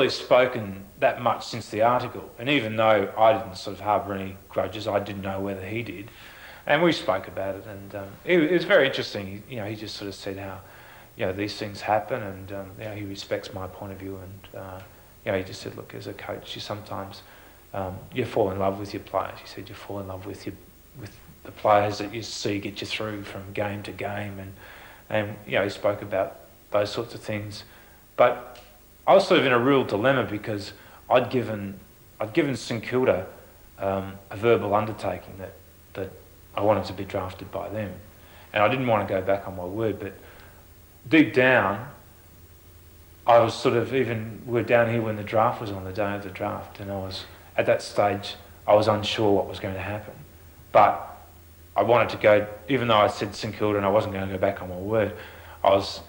spoken that much since the article, and even though I didn't sort of harbour any grudges, I didn't know whether he did, and we spoke about it, and it was very interesting. He just sort of said how these things happen, and he respects my point of view, and he just said, look, as a coach, you sometimes you fall in love with your players. He said you fall in love with the players that you see get you through from game to game, and he spoke about those sorts of things. But I was sort of in a real dilemma, because I'd given St Kilda a verbal undertaking that I wanted to be drafted by them, and I didn't want to go back on my word. But deep down, I was sort of, we're down here when the draft was on, the day of the draft, and I was at that stage, I was unsure what was going to happen, but I wanted to go, even though I said St Kilda and I wasn't going to go back on my word. I was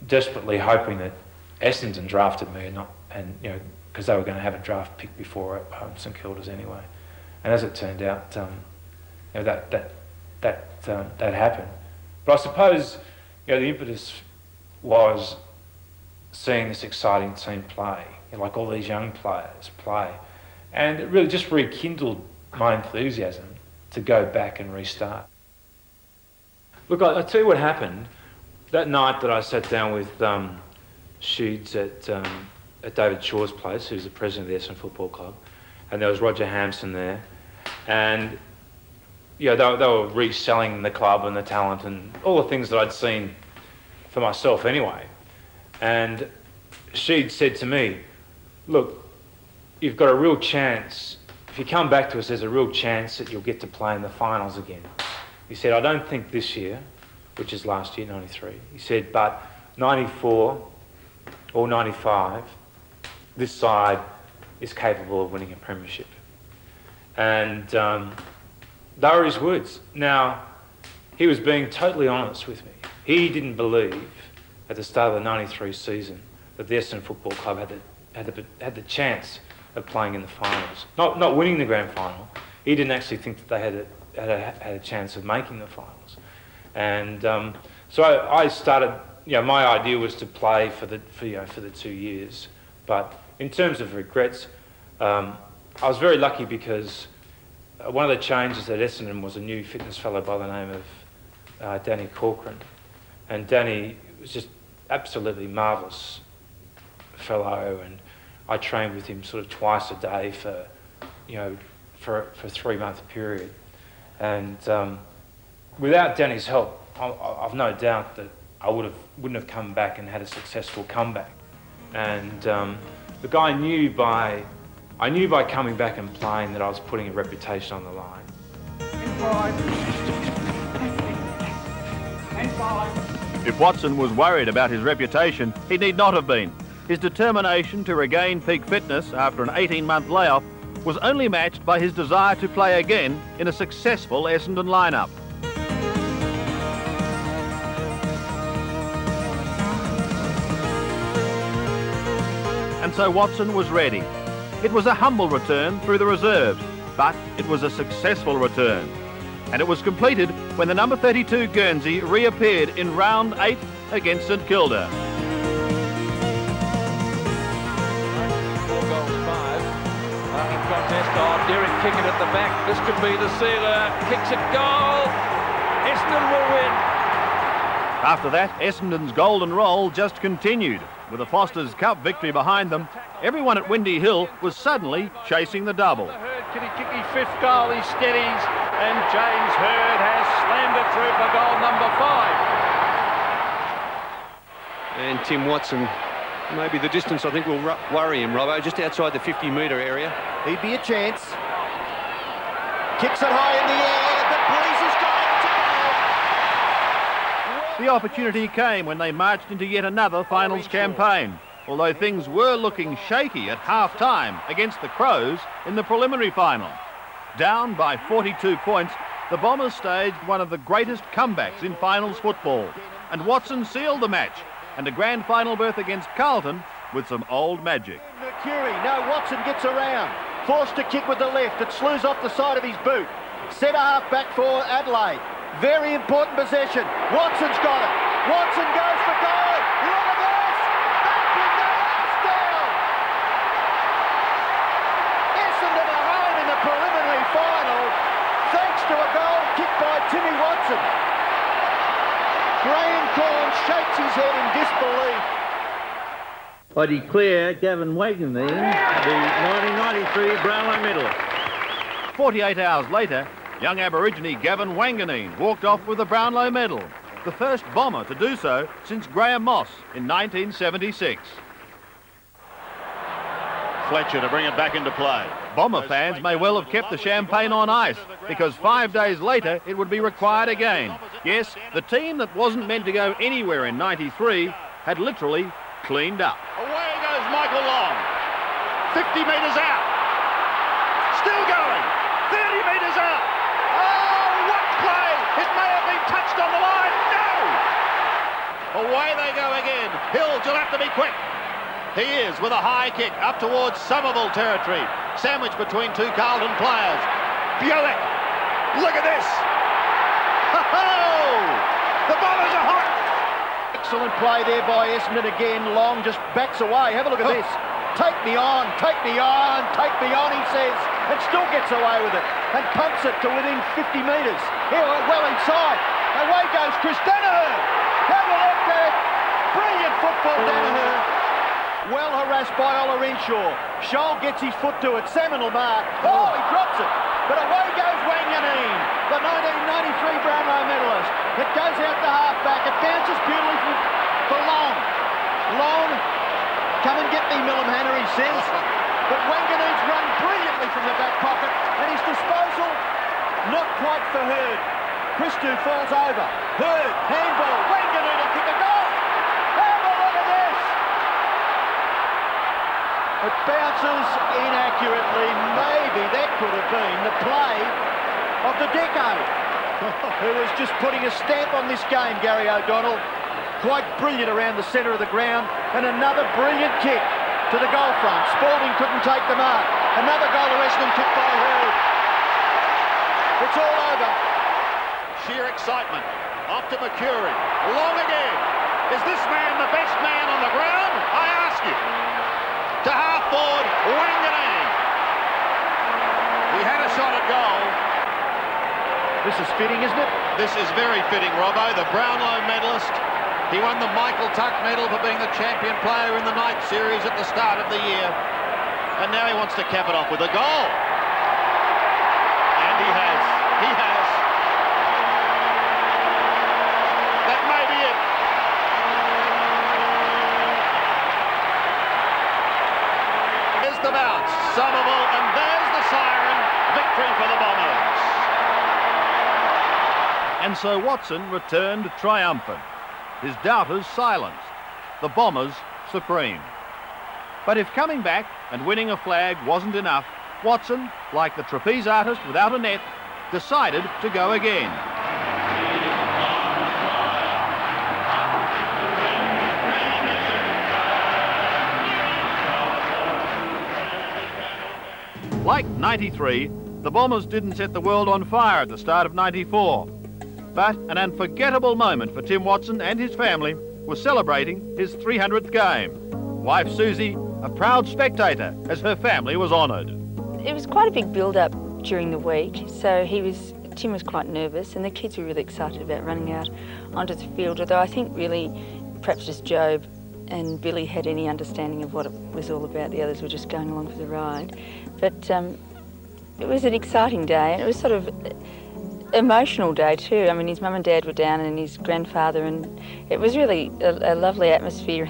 desperately hoping that Essendon drafted me, because they were going to have a draft pick before St Kilda's anyway. And as it turned out, that happened. But I suppose the impetus was seeing this exciting team play, like all these young players play, and it really just rekindled my enthusiasm to go back and restart. Look, I'll tell you what happened. That night that I sat down with Sheeds at David Shaw's place, who's the president of the Essendon Football Club, and there was Roger Hampson there, and they were reselling the club and the talent and all the things that I'd seen for myself anyway. And she'd said to me, look, you've got a real chance. If you come back to us, there's a real chance that you'll get to play in the finals again. He said, I don't think this year, which is last year, 93. He said, but 94 or 95, this side is capable of winning a premiership. And they were his words. Now, he was being totally honest with me. He didn't believe at the start of the 93 season that the Essendon Football Club had the chance of playing in the finals. Not winning the grand final. He didn't actually think that they had a chance of making the finals. And so I started, my idea was to play for the 2 years. But in terms of regrets, I was very lucky because one of the changes at Essendon was a new fitness fellow by the name of Danny Corcoran. And Danny was just absolutely marvellous fellow, and I trained with him sort of twice a day for a 3-month period. And without Danny's help, I've no doubt that I wouldn't have come back and had a successful comeback. And look, I knew by coming back and playing that I was putting a reputation on the line. If Watson was worried about his reputation, he need not have been. His determination to regain peak fitness after an 18-month layoff was only matched by his desire to play again in a successful Essendon lineup. And so Watson was ready. It was a humble return through the reserves, but it was a successful return. And it was completed when the number 32 Guernsey reappeared in round 8 against St Kilda. 4 goals, 5. Marking contest. Oh, Derek Kickett at the back. This could be the sealer. Kicks it, goal. Essendon will win. After that, Essendon's golden roll just continued. With the Foster's Cup victory behind them, everyone at Windy Hill was suddenly chasing the double. Kitty, 5th goal, he steadies, and James Hurd has slammed it through for goal number 5. And Tim Watson, maybe the distance I think will worry him, Robbo, just outside the 50-metre area. He'd be a chance. Kicks it high in the air, but Breeze has got it. The opportunity came when they marched into yet another finals campaign, although things were looking shaky at half-time against the Crows in the preliminary final. Down by 42 points, the Bombers staged one of the greatest comebacks in finals football, and Watson sealed the match and a grand final berth against Carlton with some old magic. Mercury, no, Watson gets around. Forced to kick with the left. It slews off the side of his boot. Centre half back for Adelaide. Very important possession. Watson's got it. Watson goes for goal. Look at this. Back with the house down. Essendon are home in the preliminary final thanks to a goal kicked by Timmy Watson. Graham Corn shakes his head in disbelief. I declare Gavin Wanganeen the 1993 Brownlow medalist. 48 hours later, young Aborigine Gavin Wanganeen walked off with the Brownlow medal, the first Bomber to do so since Graham Moss in 1976. Fletcher to bring it back into play. Bomber fans may well have kept the champagne on ice because 5 days later it would be required again. Yes, the team that wasn't meant to go anywhere in 93 had literally cleaned up. Away goes Michael Long. 50 metres out. Still going. 30 metres out. Oh, what play! It may have been touched on the line. No! Away they go again. Hills will have to be quick. He is with a high kick up towards Somerville territory. Sandwiched between two Carlton players. Bielik. Look at this. Ho-ho! The Bombers are hot. Excellent play there by Essendon again. Long just backs away. Have a look at this. Take me on, take me on, take me on, he says, and still gets away with it and pumps it to within 50 metres. Here, well inside. Away goes Chris Danaher. Have a look there. Brilliant football, Danaher. Well harassed by Ola Renshaw. Scholl gets his foot to it. Salmon will mark. Oh, he drops it. but away goes Wanganeen, the 1993 Brownlow medalist. It goes out the half-back. It bounces beautifully for Long. Long, come and get me, Millimhanner, he says. But Wanganeen's run brilliantly from the back pocket, and his disposal not quite for Hurd. Christou falls over. Hurd, handball, Wanganeen will kick a goal. Have a look at this. It bounces inaccurately. Maybe that could have been the play of the decade. Who was just putting a stamp on this game, Gary O'Donnell. Quite brilliant around the centre of the ground, and another brilliant kick to the goal front. Spalding couldn't take the mark. Another goal to Essendon kicked by Hurd. It's all over. Sheer excitement. Off to Mercury. Long again. Is this man the best man on the ground? I ask you. To half forward, Wanganeen. He had a shot at goal. This is fitting, isn't it? This is very fitting, Robbo. The Brownlow medalist. He won the Michael Tuck medal for being the champion player in the night series at the start of the year. And now he wants to cap it off with a goal. And he has. He has. That may be it. There's the bounce. Somerville, and there's the siren. Victory for the Bombers. And so Watson returned triumphant. His doubters silenced, the Bombers supreme. But if coming back and winning a flag wasn't enough, Watson, like the trapeze artist without a net, decided to go again. Like 93, the Bombers didn't set the world on fire at the start of 94. But an unforgettable moment for Tim Watson and his family was celebrating his 300th game. Wife Susie, a proud spectator as her family was honoured. It was quite a big build-up during the week, so Tim was quite nervous, and the kids were really excited about running out onto the field, although I think really perhaps just Job and Billy had any understanding of what it was all about. The others were just going along for the ride. But it was an exciting day, and it was sort of emotional day too. I mean, his mum and dad were down and his grandfather, and it was really a lovely atmosphere.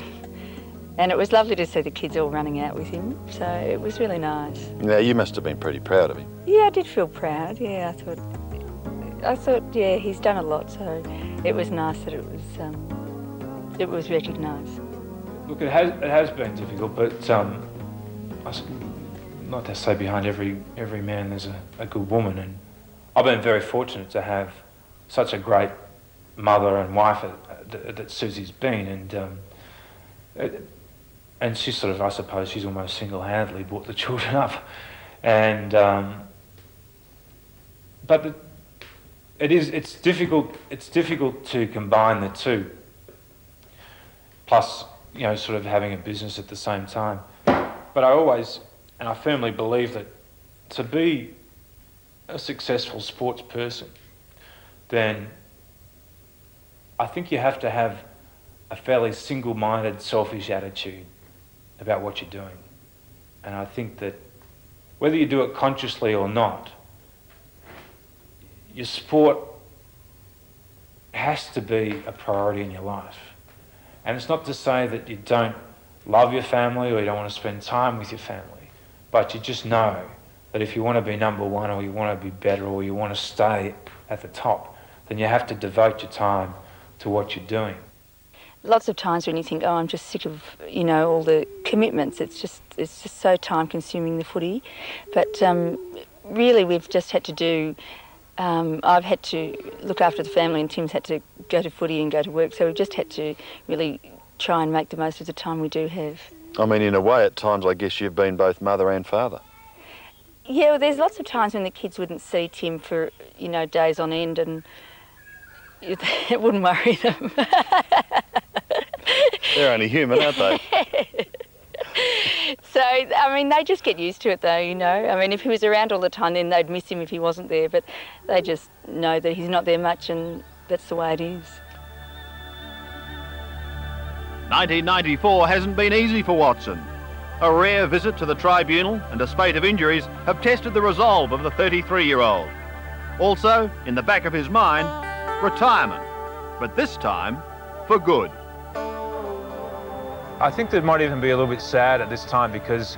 And it was lovely to see the kids all running out with him, so it was really nice. Yeah, you must have been pretty proud of him. Yeah, I did feel proud. Yeah, I thought, yeah, he's done a lot, so it was nice that it was recognised. Look, it has been difficult, but not to say behind every man there's a good woman, and I've been very fortunate to have such a great mother and wife that Susie's been, and she's sort of, I suppose, she's almost single-handedly brought the children up, and but it's difficult to combine the two. Plus, you know, sort of having a business at the same time. But I always, and I firmly believe that to be a successful sports person, then I think you have to have a fairly single-minded, selfish attitude about what you're doing. And I think that whether you do it consciously or not, your sport has to be a priority in your life. And it's not to say that you don't love your family or you don't want to spend time with your family, but you just know that if you want to be number one or you want to be better or you want to stay at the top, then you have to devote your time to what you're doing. Lots of times when you think, oh, I'm just sick of, you know, all the commitments, it's just so time-consuming, the footy. But really we've just had to do, I've had to look after the family and Tim's had to go to footy and go to work, so we've just had to really try and make the most of the time we do have. I mean, in a way, at times, I guess you've been both mother and father. Yeah, well, there's lots of times when the kids wouldn't see Tim for, you know, days on end, and it wouldn't worry them. They're only human, aren't they? So, I mean, they just get used to it though, you know. I mean, if he was around all the time, then they'd miss him if he wasn't there, but they just know that he's not there much, and that's the way it is. 1994 hasn't been easy for Watson. A rare visit to the tribunal and a spate of injuries have tested the resolve of the 33-year-old. Also, in the back of his mind, retirement, but this time for good. I think that might even be a little bit sad at this time because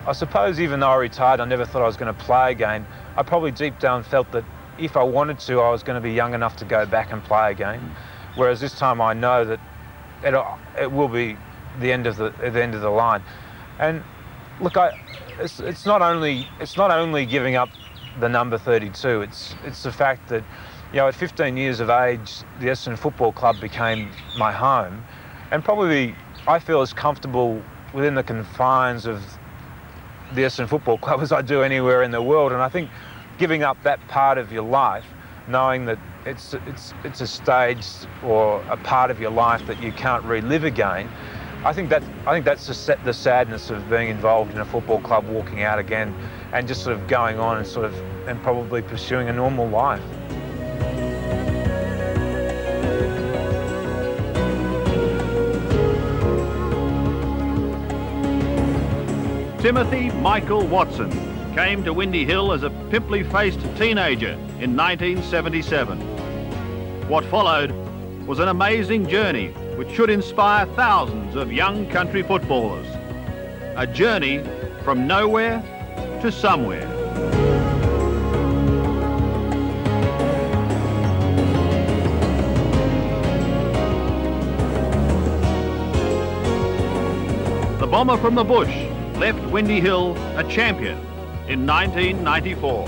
I suppose even though I retired, I never thought I was going to play again. I probably deep down felt that if I wanted to, I was going to be young enough to go back and play again. Whereas this time I know that it will be the end of the line. And look, it's not only giving up the number 32. It's the fact that, you know, at 15 years of age, the Essendon Football Club became my home, and probably I feel as comfortable within the confines of the Essendon Football Club as I do anywhere in the world. And I think giving up that part of your life, knowing that it's a stage or a part of your life that you can't relive again, I think that's the sadness of being involved in a football club, walking out again and just sort of going on and probably pursuing a normal life. Timothy Michael Watson came to Windy Hill as a pimply-faced teenager in 1977. What followed was an amazing journey which should inspire thousands of young country footballers. A journey from nowhere to somewhere. The bomber from the bush left Windy Hill a champion in 1994.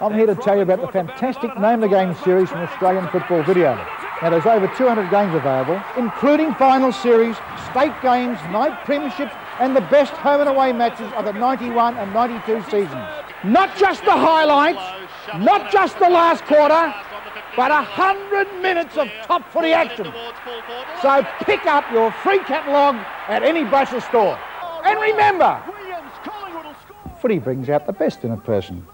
I'm here to tell you about the fantastic Name the Game series from Australian Football Video. Now, there's over 200 games available, including final series, state games, night premierships, and the best home and away matches of the 91 and 92 seasons. Not just the highlights, not just the last quarter, but 100 minutes of top footy action. So pick up your free catalogue at any Brussels store. And remember, footy brings out the best in a person.